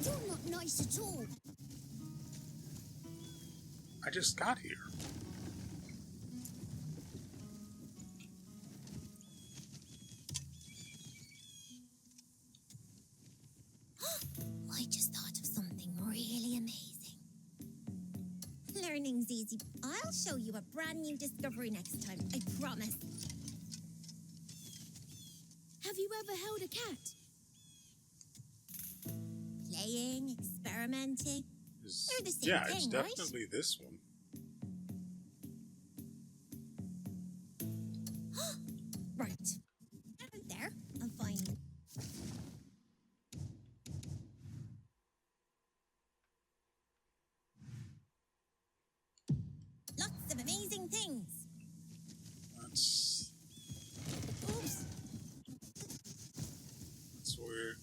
You're not nice at all. I just got here. I just thought of something really amazing. Learning's easy. I'll show you a brand new discovery next time, I promise. Have you ever held a cat? Playing, experimenting. They're the same Yeah, thing, it's right? definitely this one. Right. Out there, I'll find you. Lots of amazing things. That's Oops. weird.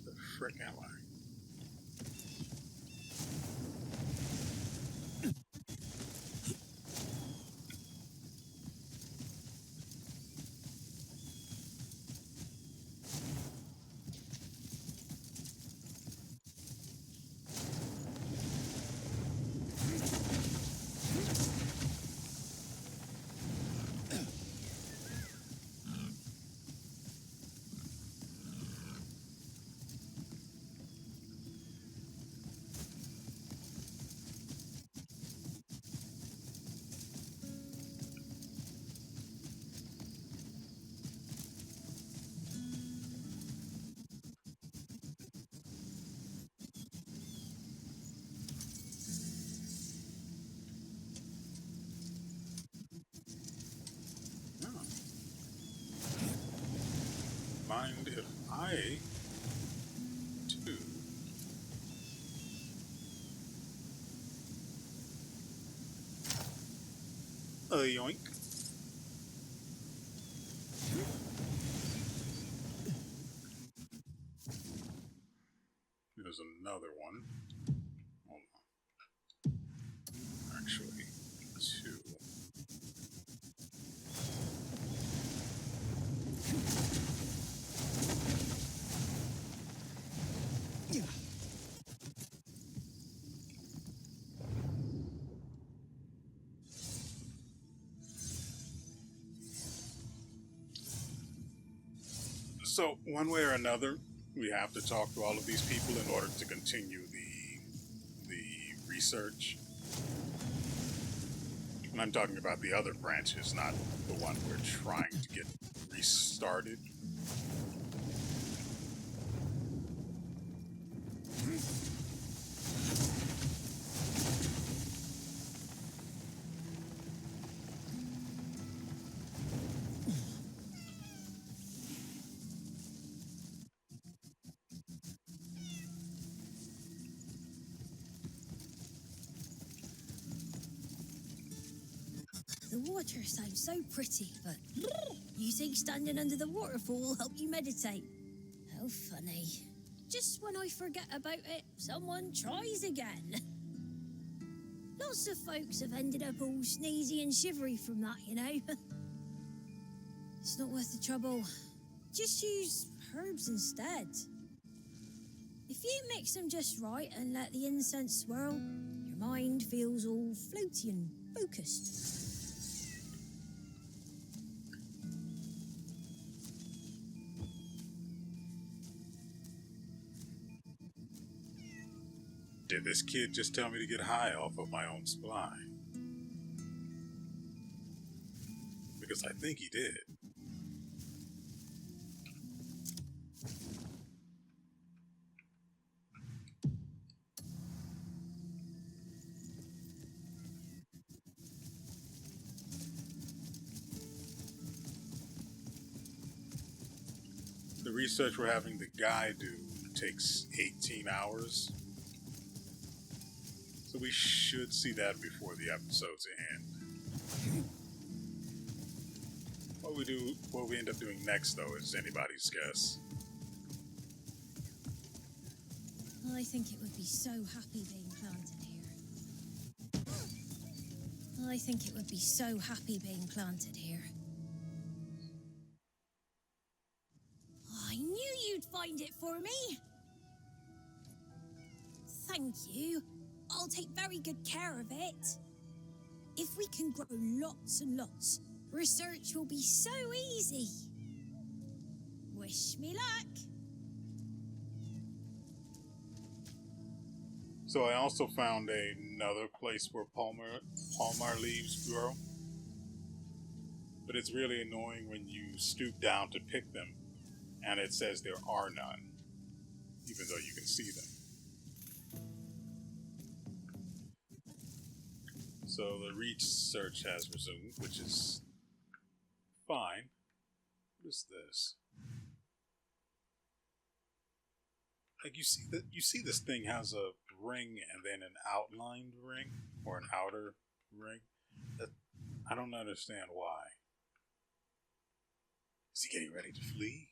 The frick am I? way to yoink. There's another one. Hold on. Actually, two. So, one way or another, we have to talk to all of these people in order to continue the research. And I'm talking about the other branches, not the one we're trying to get restarted. The water sounds so pretty, but you think standing under the waterfall will help you meditate? How funny. Just when I forget about it, someone tries again. Lots of folks have ended up all sneezy and shivery from that, you know. It's not worth the trouble. Just use herbs instead. If you mix them just right and let the incense swirl, your mind feels all floaty and focused. Did this kid just tell me to get high off of my own supply? Because I think he did. The research we're having the guy do takes 18 hours. So we should see that before the episode's end. What we end up doing next, though, is anybody's guess. I think it would be so happy being planted here. I think it would be so happy being planted here. I knew you'd find it for me. Thank you. I'll take very good care of it. If we can grow lots and lots, research will be so easy. Wish me luck. So I also found another place where palmar leaves grow. But it's really annoying when you stoop down to pick them and it says there are none, even though you can see them. So the research has resumed, which is fine. What is this? Like you see this thing has a ring and then an outlined ring or an outer ring. I don't understand why. Is he getting ready to flee?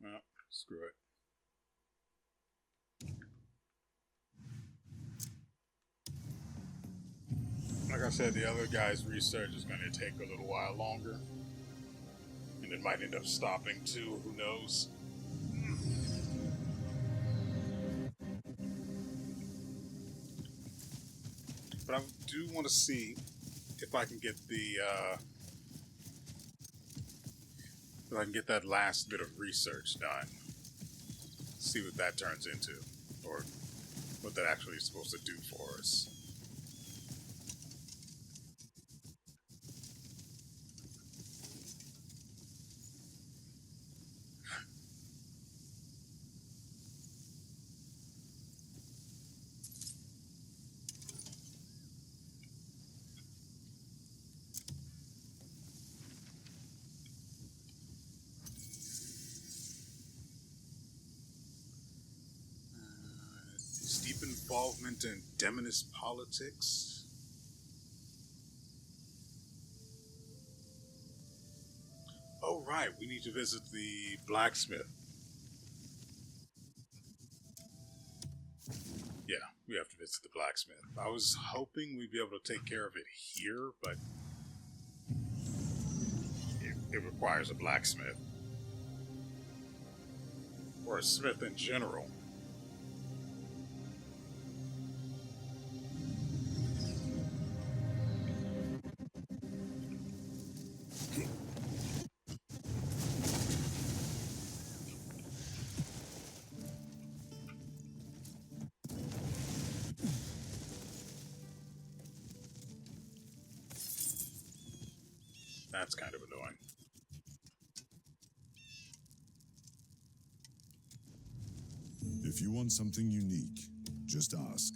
Well, screw it. Like I said, the other guy's research is going to take a little while longer. And it might end up stopping too, who knows? But I do want to see if I can get that last bit of research done. See what that turns into, or what that actually is supposed to do for us. deep involvement in demonist politics. Oh, right, we need to visit the blacksmith. Yeah, we have to visit the blacksmith. I was hoping we'd be able to take care of it here, but it requires a blacksmith. Or a smith in general. That's kind of annoying. If you want something unique, just ask.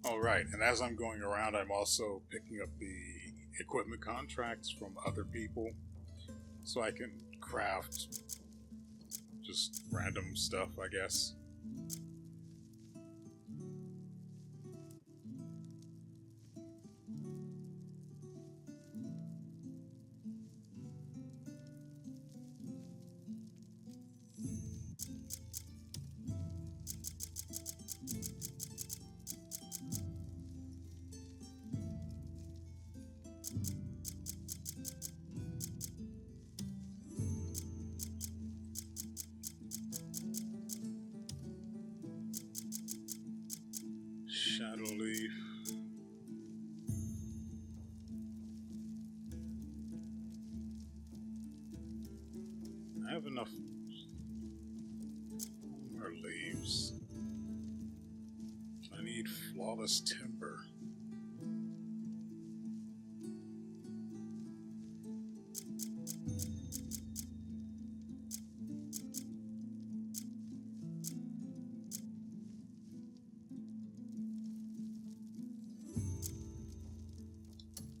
Alright, and as I'm going around, I'm also picking up the equipment contracts from other people so I can craft just random stuff, I guess. Shadow leaf. I have enough more leaves. I need flawless timber.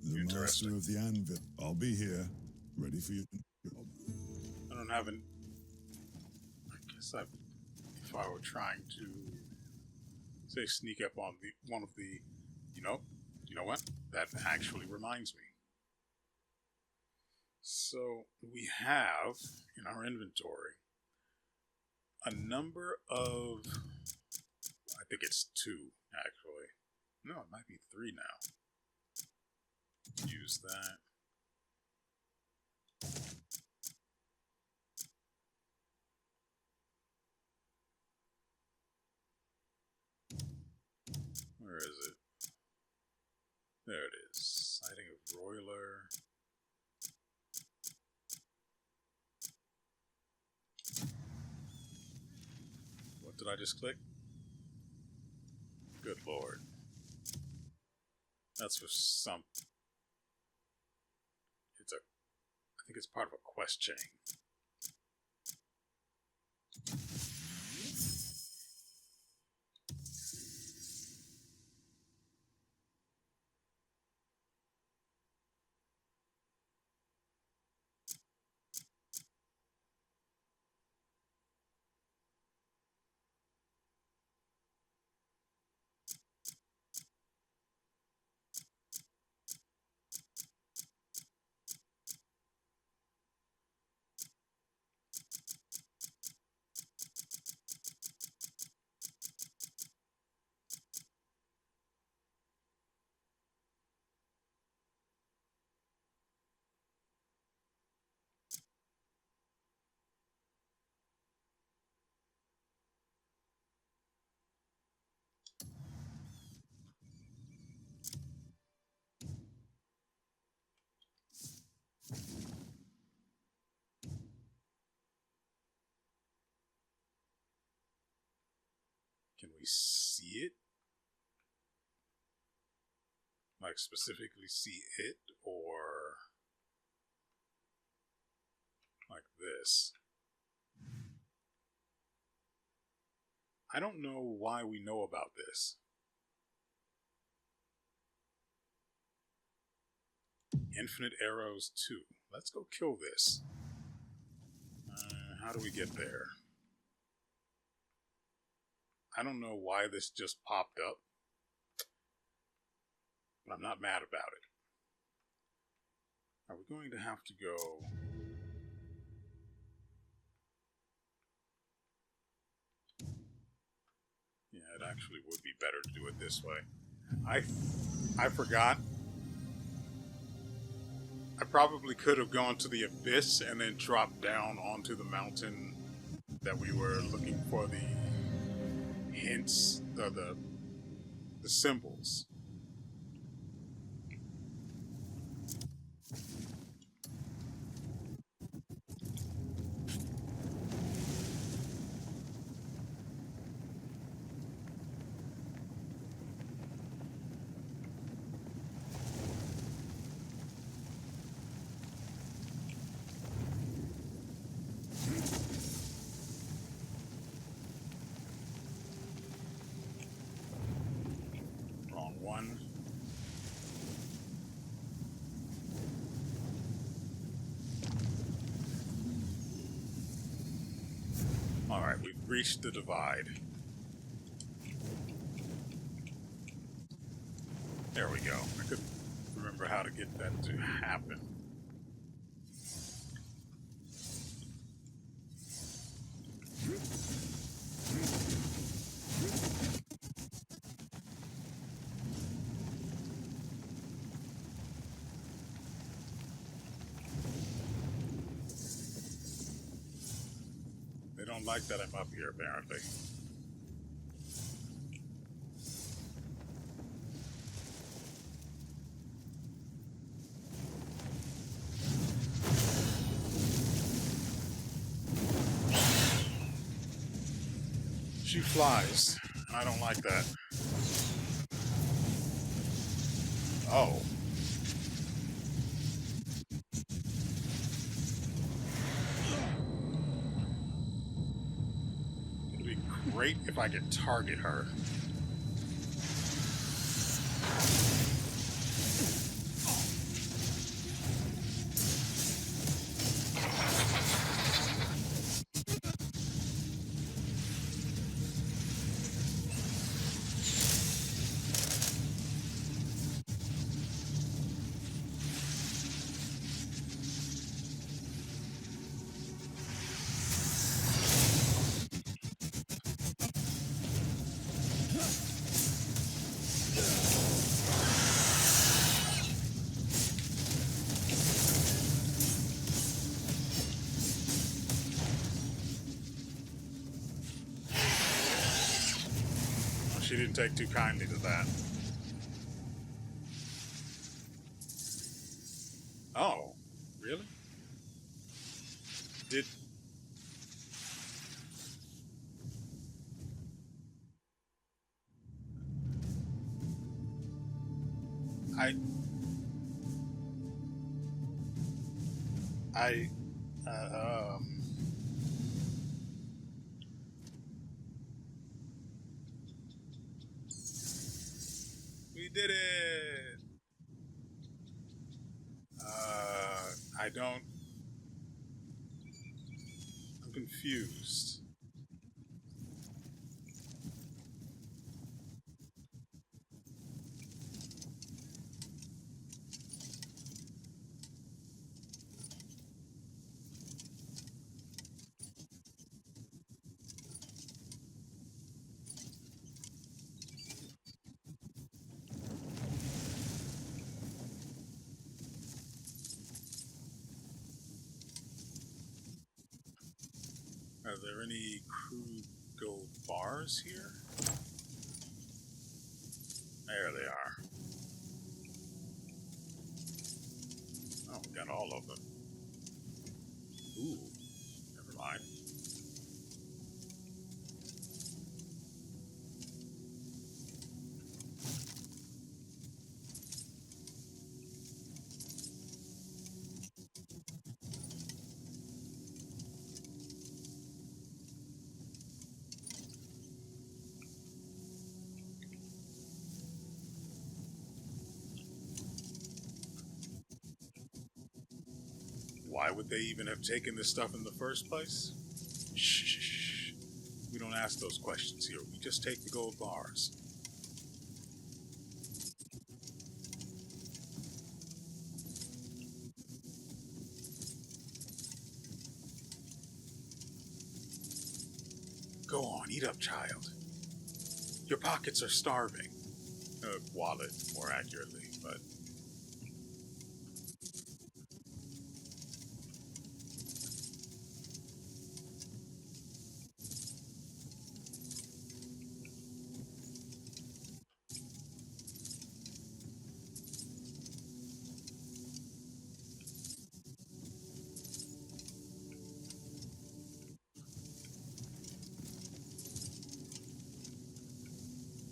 The master of the anvil. I'll be here, ready for your job. I don't have an... I guess if I were trying to, say, sneak up on one of the... You know what? That actually reminds me. So, we have, in our inventory, a number of... I think it's 2, actually. No, it might be 3 now. Use that. Where is it? There it is. Sighting of broiler. What did I just click? Good lord. That's for some... I think it's part of a quest chain. Can we see it? Like specifically see it, or like this? I don't know why we know about this. Infinite arrows 2. Let's go kill this. How do we get there? I don't know why this just popped up, but I'm not mad about it. Are we going to have to go... Yeah, it actually would be better to do it this way. I forgot. I probably could have gone to the abyss and then dropped down onto the mountain that we were looking for the hints, or the symbols. One. Alright, we've reached the divide. There we go. I couldn't remember how to get that to happen. They don't like that I'm up here, apparently. She flies, and I don't like that. Oh. It'd be great if I could target her. She didn't take too kindly to that. Oh, really? Did... We did it! I don't... I'm confused. Are there any crude gold bars here? There they are. Oh, we got all of them. Ooh, never mind. Why would they even have taken this stuff in the first place? Shh. We don't ask those questions here. We just take the gold bars. Go on, eat up, child. Your pockets are starving. Wallet, more accurately, but...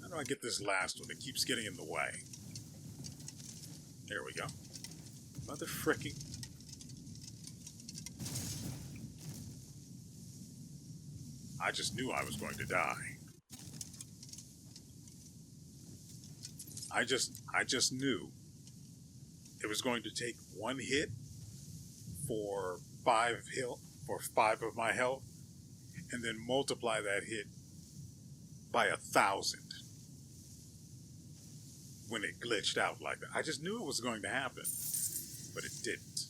How do I get this last one? It keeps getting in the way. There we go. Mother fricking. I just knew I was going to die. I just knew it was going to take one hit for 5 of my health, and then multiply that hit by 1,000 when it glitched out like that. I just knew it was going to happen, but it didn't.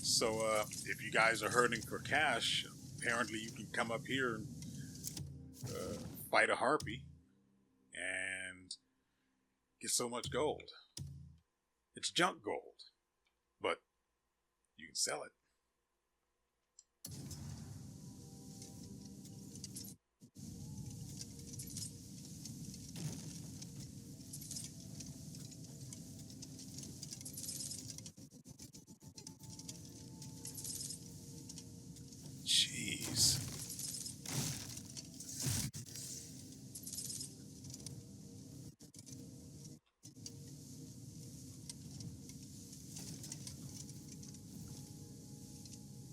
So, if you guys are hurting for cash, apparently you can come up here and fight a harpy and get so much gold. It's junk gold, but you can sell it. Jeez.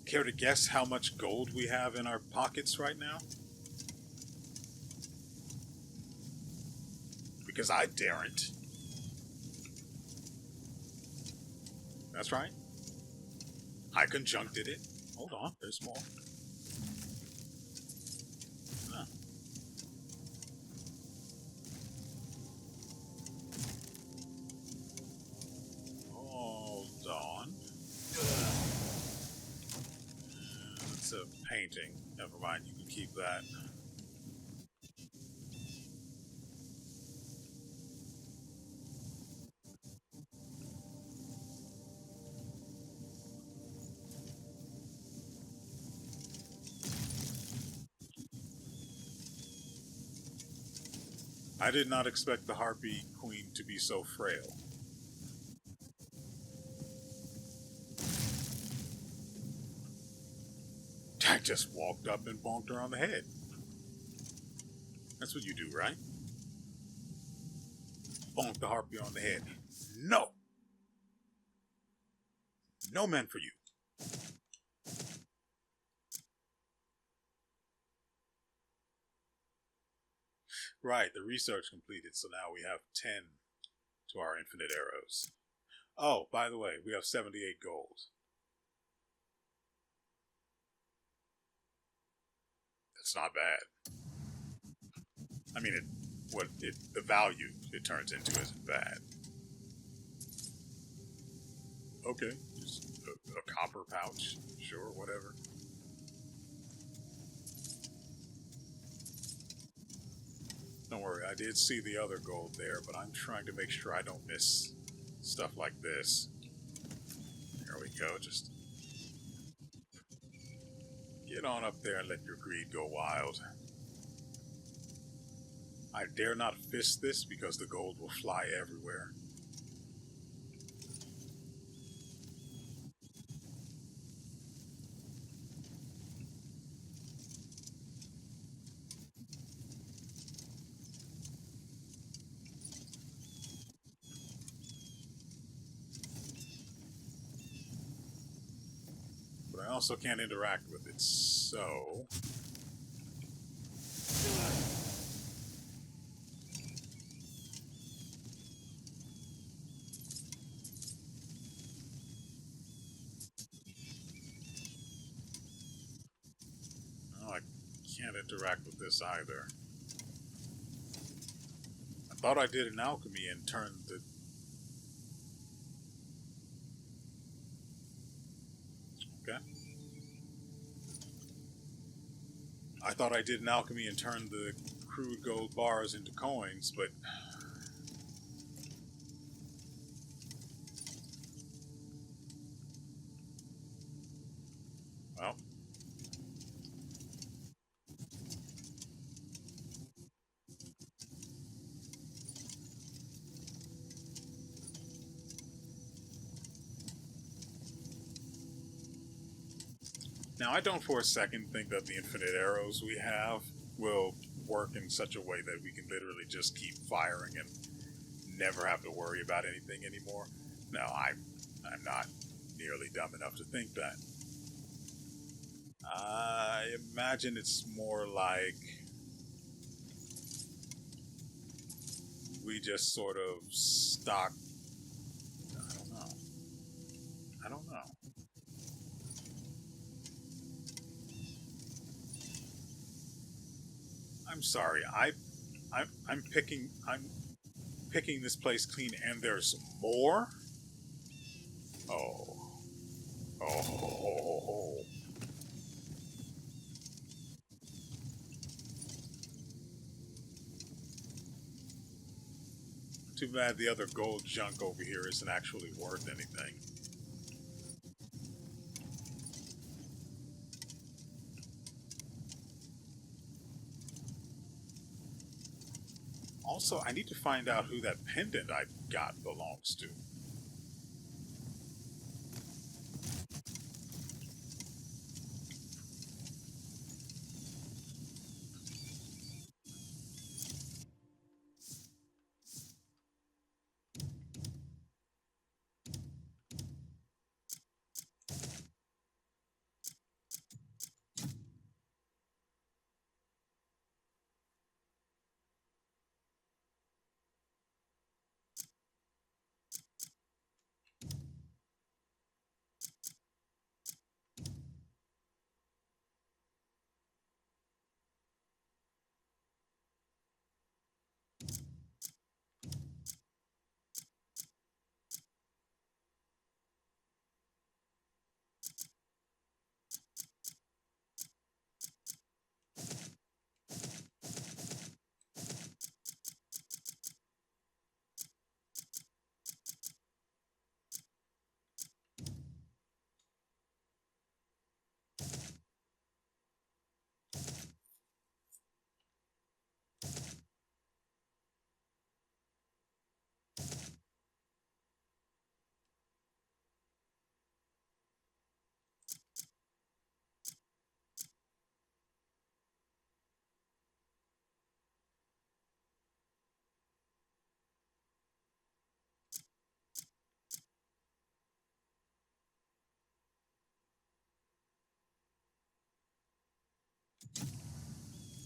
Care to guess how much gold we have in our pockets right now? Because I daren't. That's right. I conjuncted it. Hold on, there's more. Huh. Hold on. It's a painting. Never mind, you can keep that. I did not expect the Harpy Queen to be so frail. I just walked up and bonked her on the head. That's what you do, right? Bonk the Harpy on the head. No! No men for you. Right, the research completed, so now we have 10 to our infinite arrows. Oh, by the way, we have 78 gold. That's not bad. I mean, the value it turns into isn't bad. Okay, just a copper pouch, sure, whatever. Don't worry, I did see the other gold there, but I'm trying to make sure I don't miss stuff like this. There we go, just get on up there and let your greed go wild. I dare not fist this because the gold will fly everywhere. I also can't interact with it, so... Oh, I can't interact with this either. I thought I did an alchemy and turned the... Okay. I thought I did an alchemy and turned the crude gold bars into coins, but... Well... Now, I don't for a second think that the infinite arrows we have will work in such a way that we can literally just keep firing and never have to worry about anything anymore. No, I'm not nearly dumb enough to think that. I imagine it's more like we just sort of stock... I don't know. I don't know. I'm sorry. I'm picking this place clean, and there's more. Oh. Too bad the other gold junk over here isn't actually worth anything. Also, I need to find out who that pendant I got belongs to.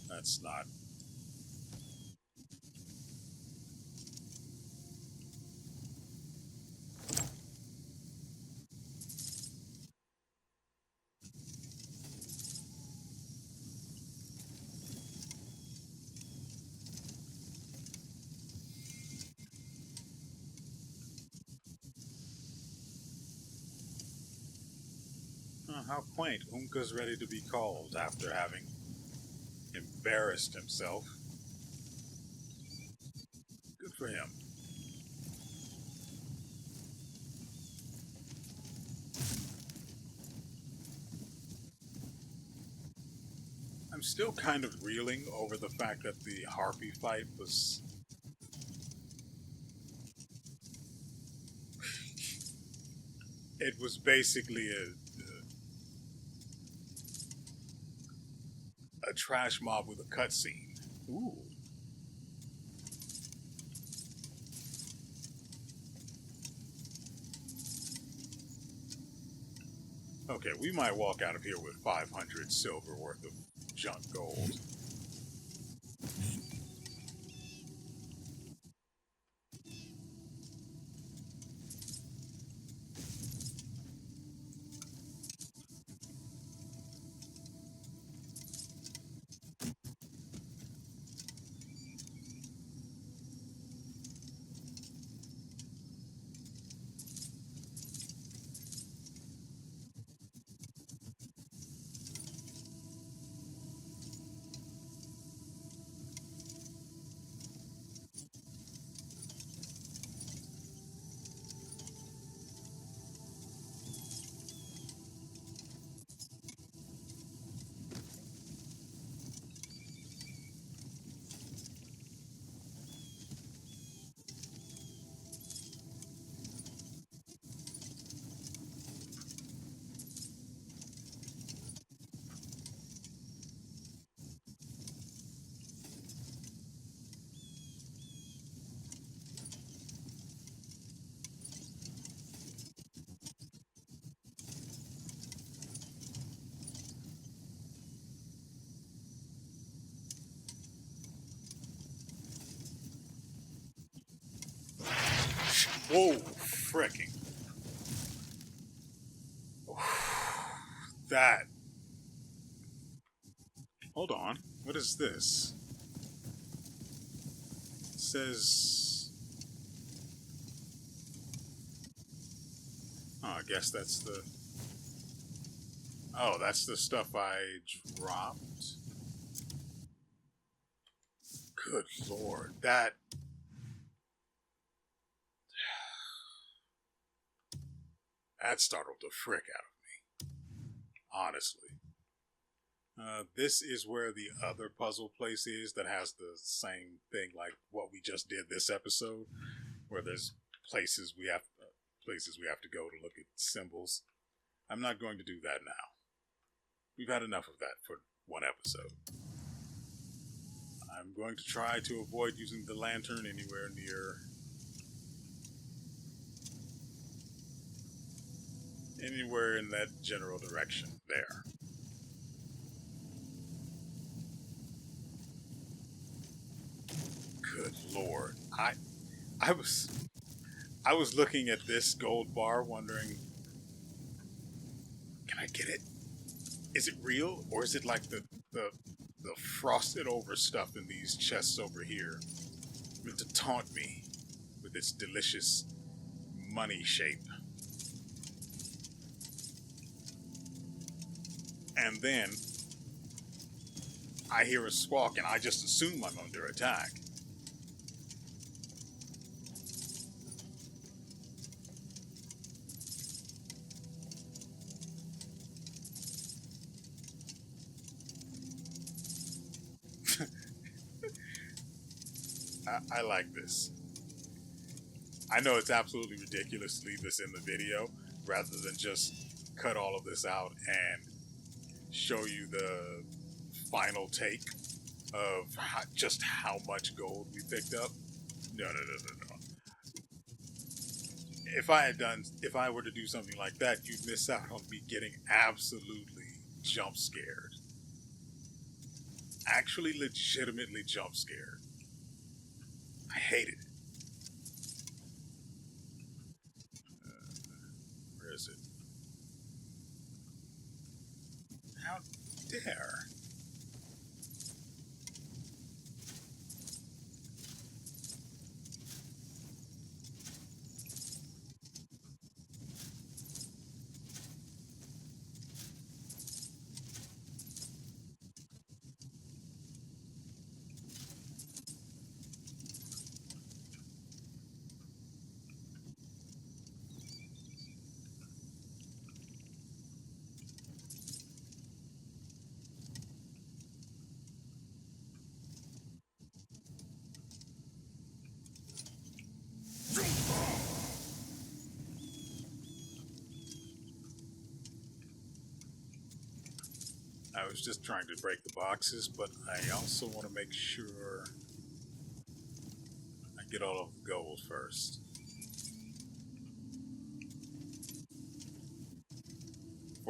That's not... how quaint. Umka's ready to be called after having embarrassed himself. Good for him. I'm still kind of reeling over the fact that the harpy fight was... It was basically a trash mob with a cutscene. Ooh. Okay, we might walk out of here with 500 silver worth of junk gold. Whoa, fricking. That. Hold on. What is this? It says. Oh, I guess that's the. Oh, that's the stuff I dropped. Good lord, that. That startled the frick out of me. Honestly. This is where the other puzzle place is that has the same thing like what we just did this episode, where there's places we have to go to look at symbols. I'm not going to do that now. We've had enough of that for one episode. I'm going to try to avoid using the lantern anywhere in that general direction there. Good lord. I was looking at this gold bar wondering, can I get it? Is it real, or is it like the frosted over stuff in these chests over here meant to taunt me with its delicious money shape? And then I hear a squawk and I just assume I'm under attack. I like this. I know it's absolutely ridiculous to leave this in the video rather than just cut all of this out and show you the final take of just how much gold we picked up. No. If I were to do something like that, you'd miss out on me getting absolutely jump scared. Actually, legitimately jump scared. I hated it. Where is it? How dare? I was just trying to break the boxes, but I also want to make sure I get all of the gold first.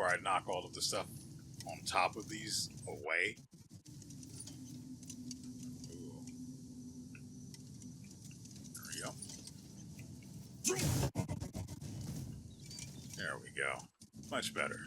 before I knock all of the stuff on top of these away. Ooh. There we go. There we go. Much better.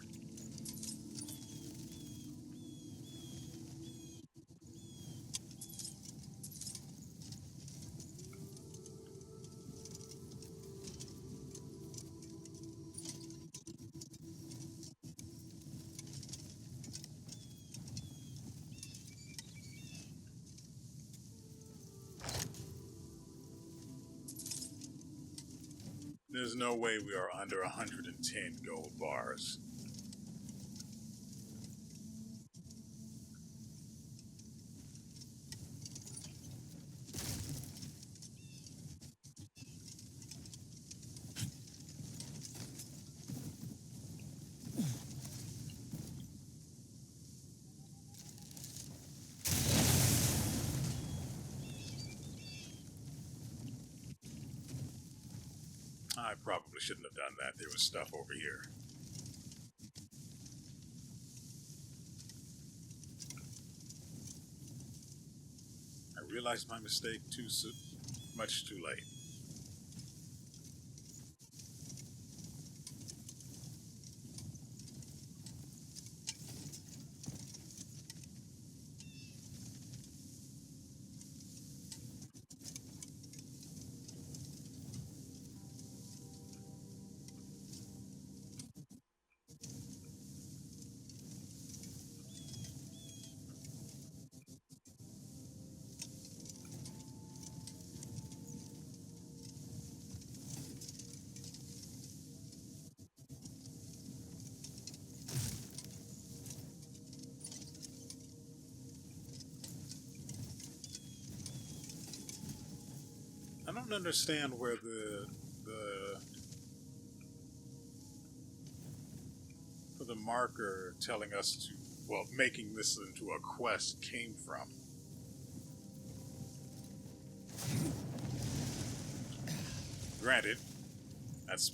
There's no way we are under 110 gold bars. I probably shouldn't have done that. There was stuff over here. I realized my mistake much too late. I don't understand where the marker telling us to, well, making this into a quest came from. Granted, that's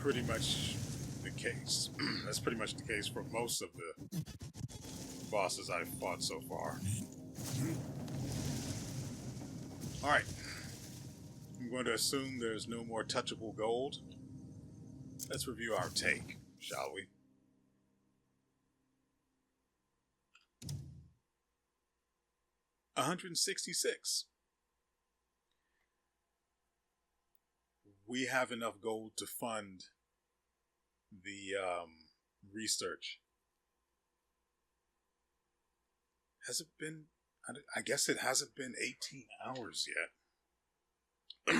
pretty much the case. That's pretty much the case for most of the bosses I've fought so far. Alright. I'm going to assume there's no more touchable gold. Let's review our take, shall we? $166. We have enough gold to fund the research. Has it been? I guess it hasn't been 18 hours yet. Oh,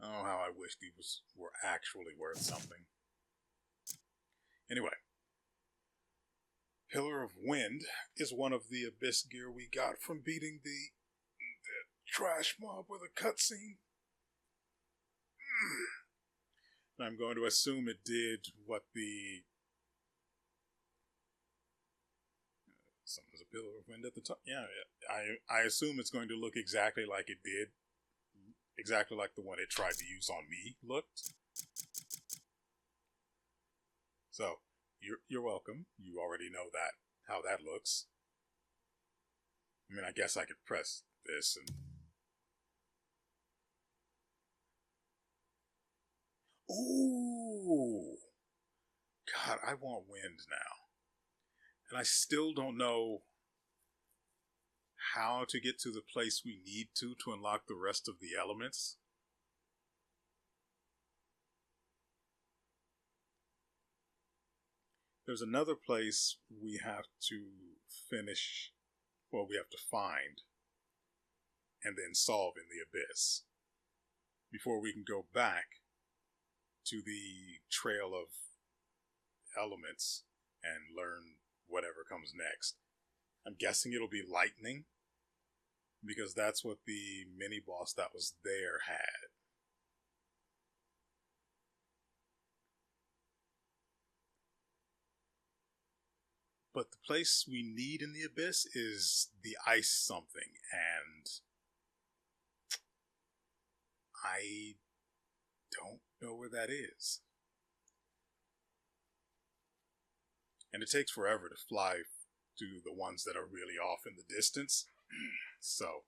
how I wish these were actually worth something. Anyway. Pillar of Wind is one of the abyss gear we got from beating the trash mob with a cutscene. I'm going to assume it did what the... There's a Pillar of Wind at the top. Yeah, I assume it's going to look exactly like it did. Exactly like the one it tried to use on me looked. So, you're welcome. You already know how that looks. I mean, I guess I could press this and... Ooh! God, I want wind now. And I still don't know how to get to the place we need to unlock the rest of the elements. There's another place we have to finish, well, we have to find and then solve in the abyss before we can go back to the trail of elements and learn whatever comes next. I'm guessing it'll be lightning because that's what the mini boss that was there had. But the place we need in the Abyss is the ice something, and I don't know where that is. And it takes forever to fly to the ones that are really off in the distance. So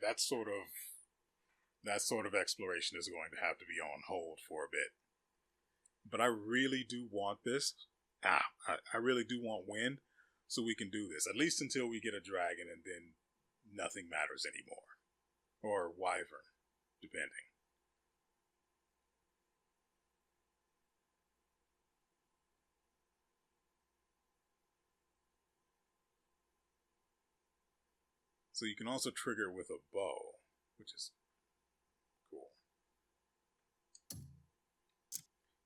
that sort of exploration is going to have to be on hold for a bit. But I really do want this. I really do want wind, so we can do this. At least until we get a dragon, and then nothing matters anymore. Or wyvern, depending. So you can also trigger with a bow, which is cool.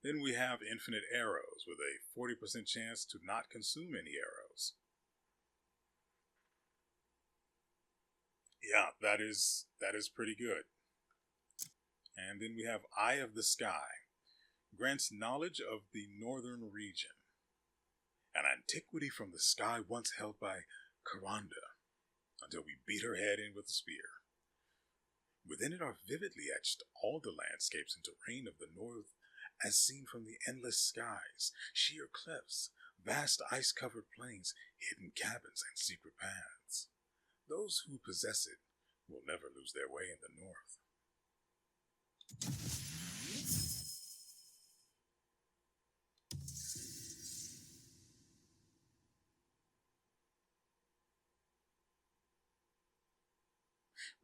Then we have infinite arrows with a 40% chance to not consume any arrows. Yeah, that is pretty good. And then we have Eye of the Sky. Grants knowledge of the northern region. An antiquity from the sky once held by Karanda, until we beat her head in with a spear. Within it are vividly etched all the landscapes and terrain of the north as seen from the endless skies, sheer cliffs, vast ice-covered plains, hidden cabins, and secret paths. Those who possess it will never lose their way in the north.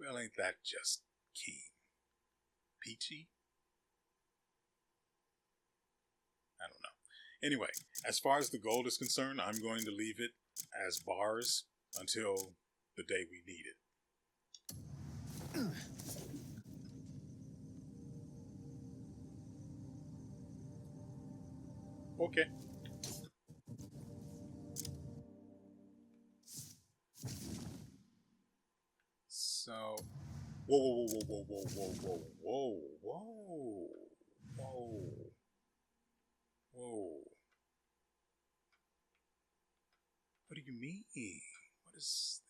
Well, ain't that just keen? Peachy? I don't know. Anyway, as far as the gold is concerned, I'm going to leave it as bars until the day we need it. Okay. So, whoa. What do you mean? What is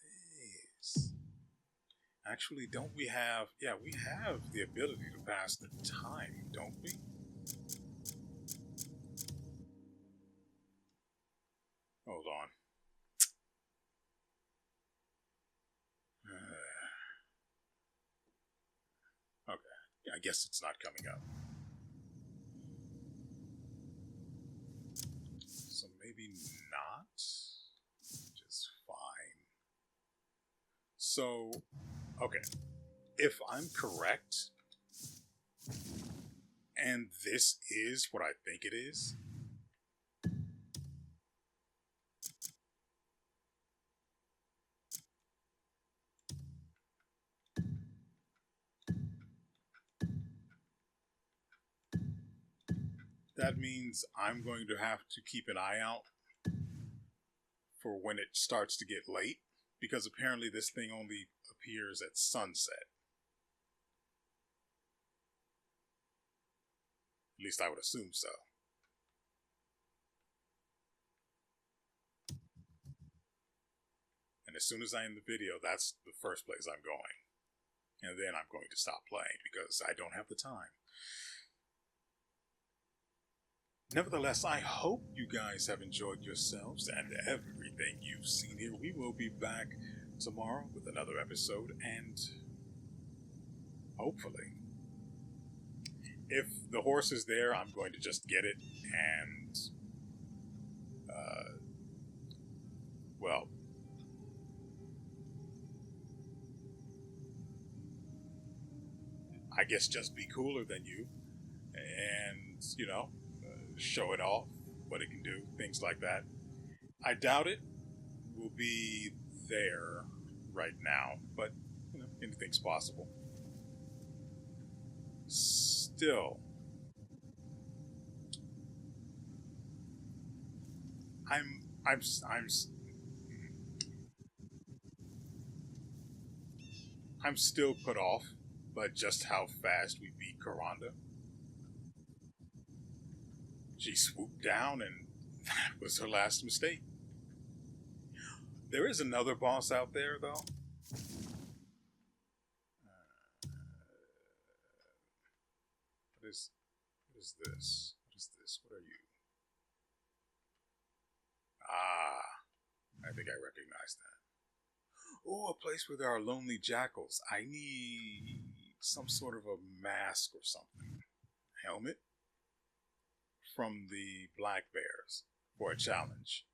this? Actually, don't we have... Yeah, we have the ability to pass the time, don't we? Hold on. Okay. Yeah, I guess it's not coming up. So maybe not? Which is fine. So, okay. If I'm correct, and this is what I think it is, that means I'm going to have to keep an eye out for when it starts to get late, because apparently this thing only appears at sunset. At least I would assume so. And as soon as I end the video, that's the first place I'm going. And then I'm going to stop playing because I don't have the time. Nevertheless, I hope you guys have enjoyed yourselves and everything you've seen here. We will be back tomorrow with another episode, and hopefully, if the horse is there, I'm going to just get it and, well, I guess just be cooler than you and, you know, show it off, what it can do, things like that. I doubt it will be there right now, but you know, anything's possible. Still, I'm still put off by just how fast we beat Karanda. She swooped down and That was her last mistake. There is another boss out there, though. What is this? What is this? What are you? Ah, I think I recognize that. Oh, a place where there are lonely jackals. I need some sort of a mask or something. Helmet from the black bears for a challenge.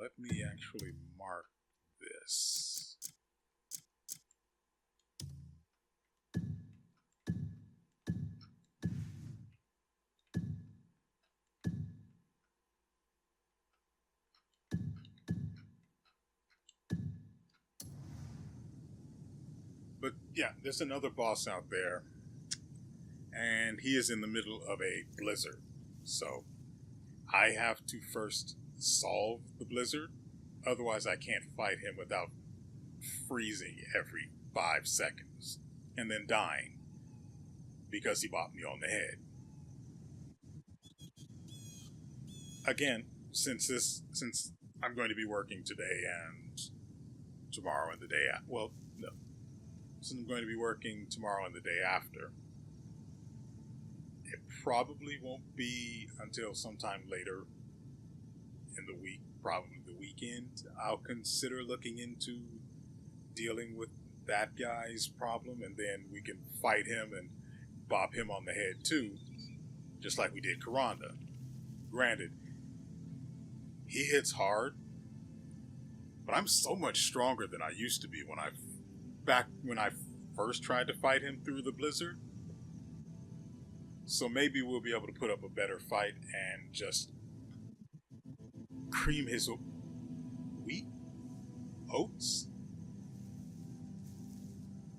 Let me actually mark this. But yeah, there's another boss out there, and he is in the middle of a blizzard. So I have to first solve the blizzard, otherwise I can't fight him without freezing every 5 seconds and then dying because he bopped me on the head. Again, since I'm going to be working today and tomorrow and the day after, well, no, since I'm going to be working tomorrow and the day after, it probably won't be until sometime later in the week, probably the weekend, I'll consider looking into dealing with that guy's problem, and then we can fight him and bop him on the head too, just like we did Karanda. Granted, he hits hard, but I'm so much stronger than I used to be back when I first tried to fight him through the blizzard. So maybe we'll be able to put up a better fight and just cream his wheat? Oats?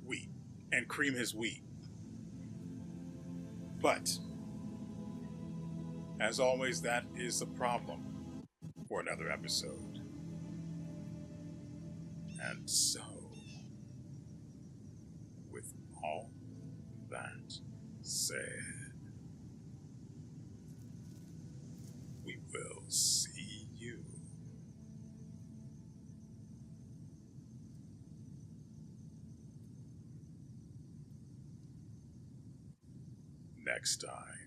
Wheat. And cream his wheat. But, as always, that is a problem for another episode. And so, with all that said, we will see you next time.